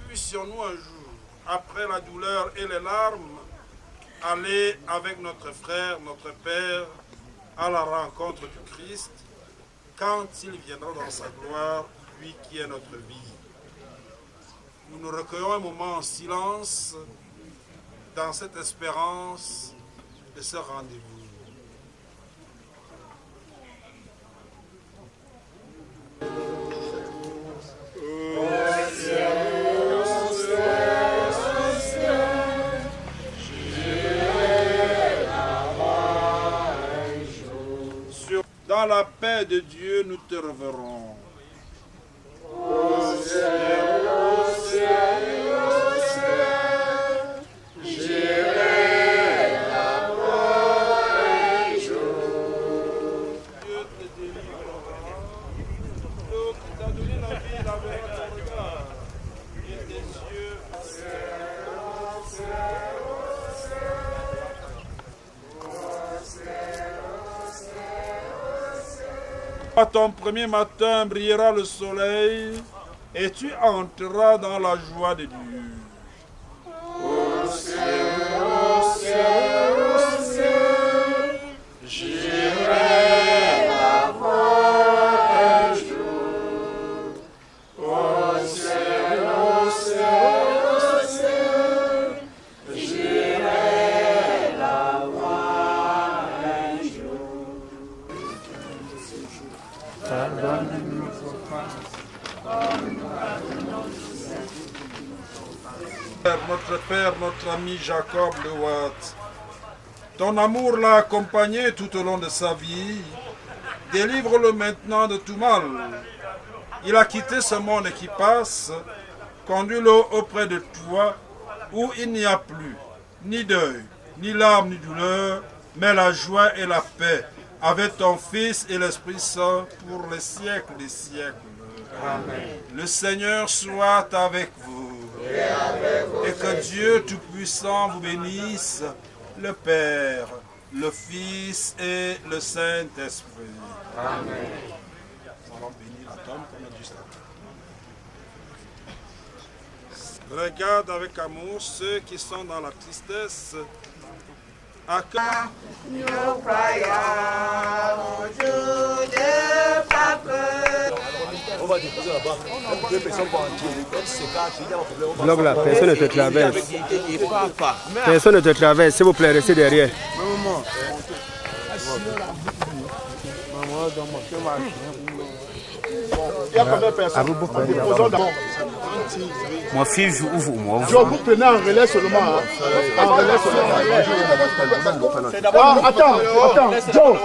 Puissions-nous un jour, après la douleur et les larmes, aller avec notre frère, notre Père, à la rencontre du Christ, quand il viendra dans sa gloire, lui qui est notre vie. Nous nous recueillons un moment en silence dans cette espérance de ce rendez-vous. Dans la paix de Dieu, nous te reverrons. Au ciel, au ciel, au ciel, j'irai là-bas un jour. Dieu te délivrera. L'eau qui t'a donné la vie, la verra ton regard. Et tes yeux, au ciel, au ciel, au ciel, au ciel, au ciel. À ton premier matin brillera le soleil et tu entreras dans la joie de Dieu. Au ciel, au ciel, au ciel, j'irai là-bas un jour. Au ciel, au ciel, au ciel, j'irai là-bas un jour. Pardonne-nous nos offenses, comme nous pardonnons aussi. Notre Père, notre ami Jacob Le Watt, ton amour l'a accompagné tout au long de sa vie. Délivre-le maintenant de tout mal. Il a quitté ce monde qui passe. Conduis-le auprès de toi, où il n'y a plus ni deuil, ni larmes, ni douleur, mais la joie et la paix, avec ton Fils et l'Esprit Saint pour les siècles des siècles. Amen. Le Seigneur soit avec vous. Et que Dieu Tout-Puissant vous bénisse, le Père, le Fils et le Saint-Esprit. Amen. Nous allons bénir la tombe qu'on a juste après. Regarde avec amour ceux qui sont dans la tristesse. Nous croyons au Dieu de Pâques. On va déposer là-bas. Deux personnes vont entrer. Bloc là, personne ne te traverse. Personne ne te traverse, s'il vous plaît, restez derrière. Maman, il y a combien de personnes? Déposons d'abord. Mon fils joue où moi? Joe, vous prenez en relais seulement. En relais seulement. Ah, attends, Joe.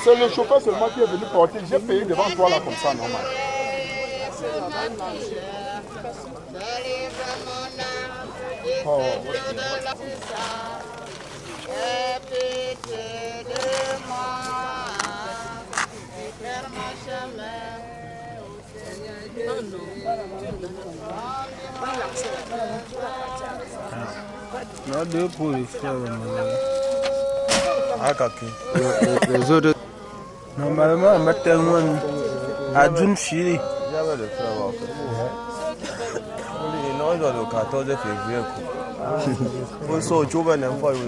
C'est le chauffeur seulement qui est venu porter. J'ai payé devant toi là comme ça, normal. Oh. Non, deux pour les frères. Les autres. Normalement, on va tellement à June Chili. J'avais le frère. Non, il doit le 14 février. Vous savez, tu vas une fois, vous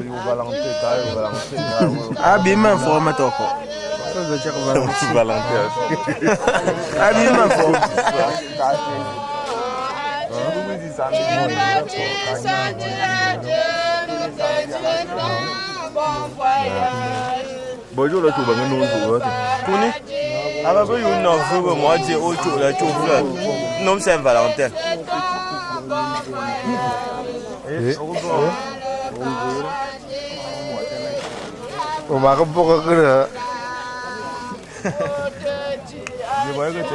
ah, bien, mais il faut mettre au corps. Ah, bien, mais il faut. Bonjour le tout, nous Kuni, avec une offre, moi, j'ai autour de la fleur. Non, c'est Valentin. On va reprendre que je vois que tu es une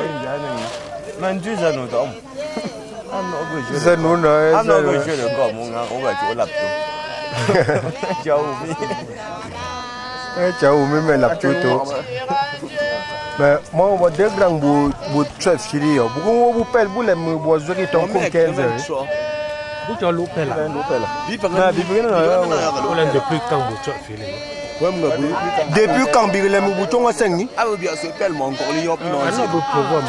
mais tu sais nous sommes. C'est nous, non? I'm not going to show the gum, on va jouer là-dedans. Ciao, oui. Ciao, mais la photo. Mais moi, on va dire que vous chef chéri, vous payez, vous les me boisez qui sont comme 15 heures. Vous avez l'opé là. Vous l'avez depuis quand vous chef chéri? Depuis quand Birlem vous bouton à 5 ah oui, bien c'est tellement encore les hop non. On a beau pouvoir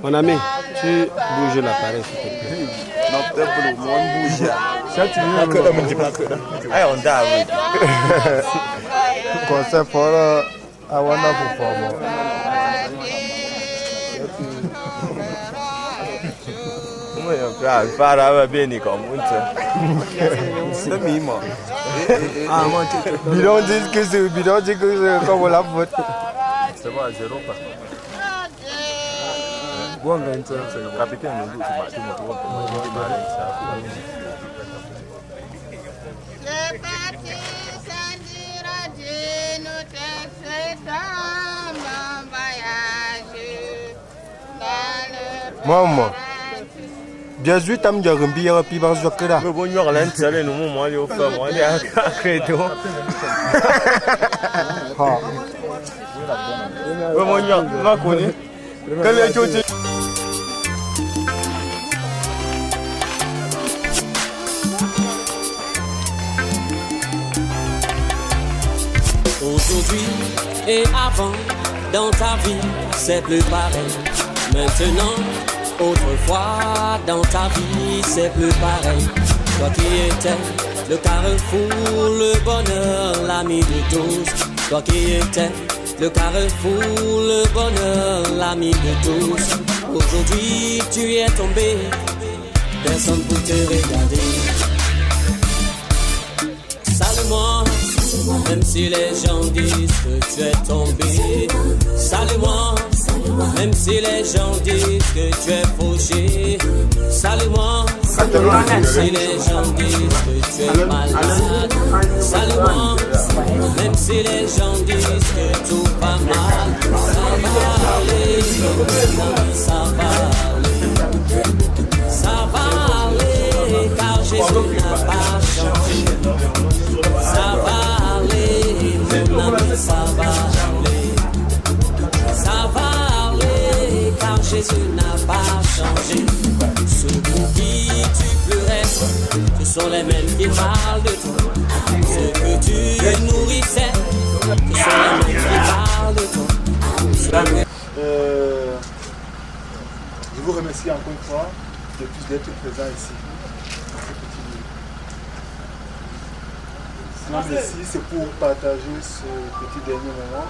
mon ami, tu bouges l'appareil s'il te plaît. Non, peut-être pour le monde bouge. Ça tu veux on d'a oui. Concept pour a wonderful form. Para bene comme c'est mimo. Bidon dit que c'est comme la faute. C'est bon, 0 pas. Bon, c'est le capitaine nous dit Maman. 18 ans de rembi à puis parce que là. Mais bon, nous allons installer nous moi aller au faire moi aller à Créteau. Ha. Mais bon, nous va connaître. Quel est le Aujourd'hui et avant, dans ta vie, c'est plus pareil. Maintenant, autrefois, dans ta vie, c'est plus pareil. Toi qui étais le carrefour, le bonheur, l'ami de tous. Toi qui étais le carrefour, le bonheur, l'ami de tous. Aujourd'hui, tu es tombé, personne pour te regarder. Salut-moi. Même si les gens disent que tu es tombé, salue-moi. Même si les gens disent que tu es fauché, salue-moi. Même si les gens disent que tu es malade, salue-moi. Même si les gens disent que tout va mal, ça va aller, ça va aller, ça va aller, car Jésus n'a pas changé. Ça va aller, mon ami, ça va aller. Ça va aller, car Jésus n'a pas changé. Ceux pour qui tu pleurais, ce sont les mêmes qui parlent de toi. Ceux que tu nourrissais, ce sont les mêmes qui parlent de toi. Je vous remercie encore une fois d'être présent ici. Ici, c'est pour partager ce petit dernier moment.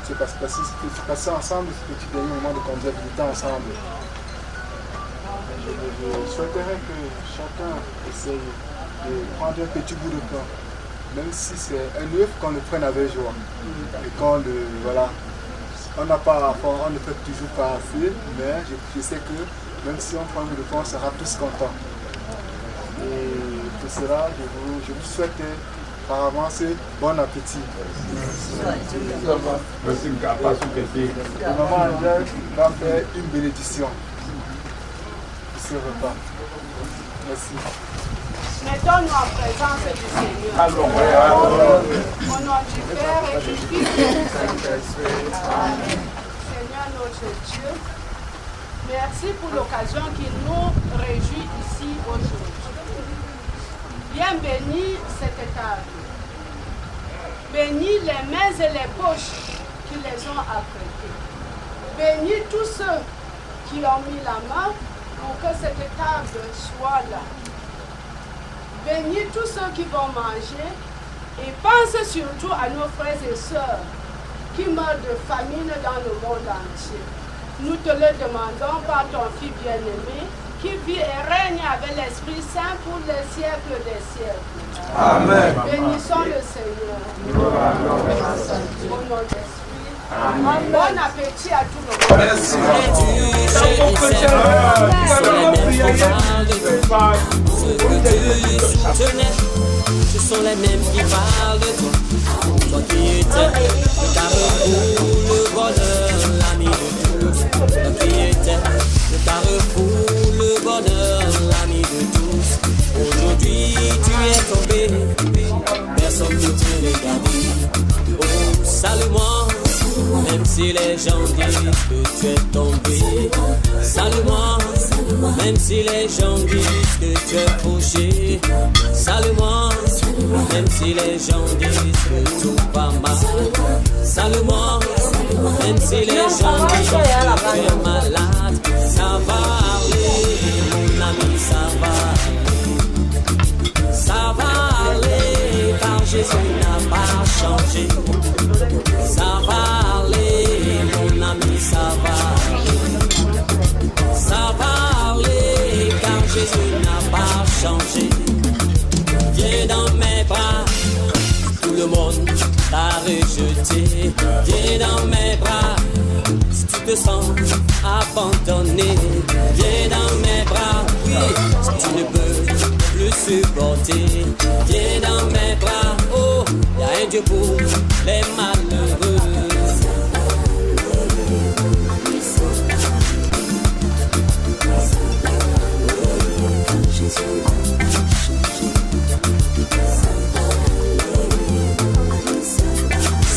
C'est passer ensemble ce petit dernier moment de convivialité ensemble. Je souhaiterais que chacun essaye de prendre un petit bout de pain, même si c'est un œuf, qu'on le prenne avec joie. Et qu'on le. Voilà. On ne fait toujours pas assez, mais je sais que même si on prend un bout de pain, on sera tous contents. Et pour cela, je vous souhaite par avance bon appétit. Maman Angèle va faire une bénédiction pour ce repas. Merci. Mettons-nous en présence du Seigneur. Au nom du Père et du Fils et du Saint-Esprit. Seigneur notre Dieu, merci pour l'occasion qui nous réjouit ici aujourd'hui. Bien bénis cette table. Bénis les mains et les poches qui les ont apprêtées. Bénis tous ceux qui ont mis la main pour que cette table soit là. Bénis tous ceux qui vont manger Et pense surtout à nos frères et sœurs qui meurent de famine dans le monde entier. Nous te le demandons par ton Fils bien-aimé, qui vit et règne avec l'Esprit Saint pour les siècles des siècles. Amen. Bénissons le Seigneur. Au nom de l'Esprit. Amen. Bon appétit à tout le monde. Merci. Ce sont les mêmes qui parlent de toi. Toi qui étais le carrefour, le bonheur, l'ami de tous. Toi qui étais le carrefour, le bonheur, l'ami de tous. Aujourd'hui tu es tombé, personne ne te regarde. Oh, salue-moi, même si les gens disent que tu es tombé. Salue-moi, même si les gens disent que tu es fauché. Salue-moi, même si les gens disent que tout va mal. Salue-moi, même si les gens disent que tu es malade. Ça va aller, mon ami, ça va aller. Ça va aller, car Jésus n'a pas changé. Ça va aller, mon ami, ça va aller. Ça va aller, car Jésus n'a pas changé. Viens dans mes bras, tout le monde t'a rejeté. Viens dans mes bras, si tu te sens abandonné. Viens dans mes bras, oui, si tu ne peux plus supporter. Viens dans mes bras, oh, y a un Dieu pour les malheureux.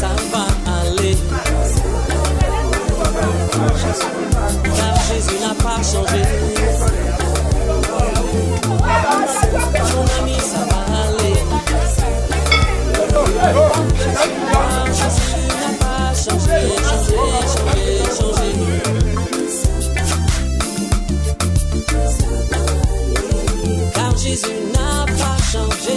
Ça va aller, car Jésus n'a pas changé. Mon ami, ça va aller, car Jésus n'a pas changé, changé. Car Jésus n'a pas changé.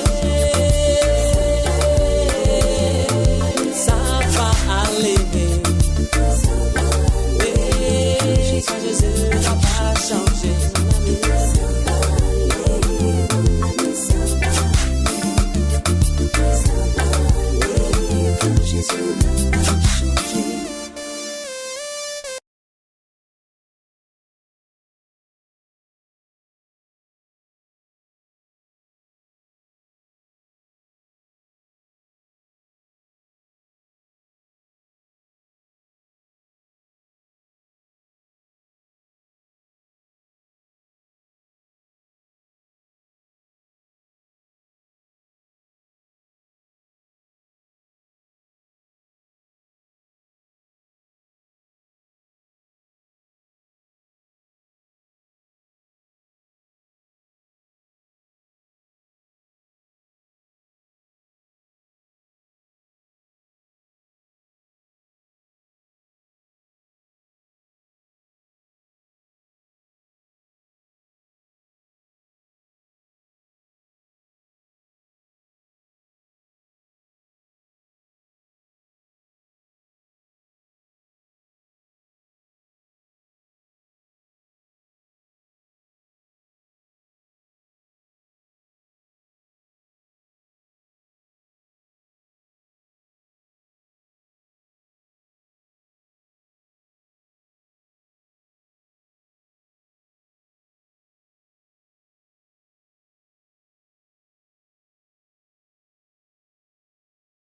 Ça va aller. Car Jésus n'a pas changé.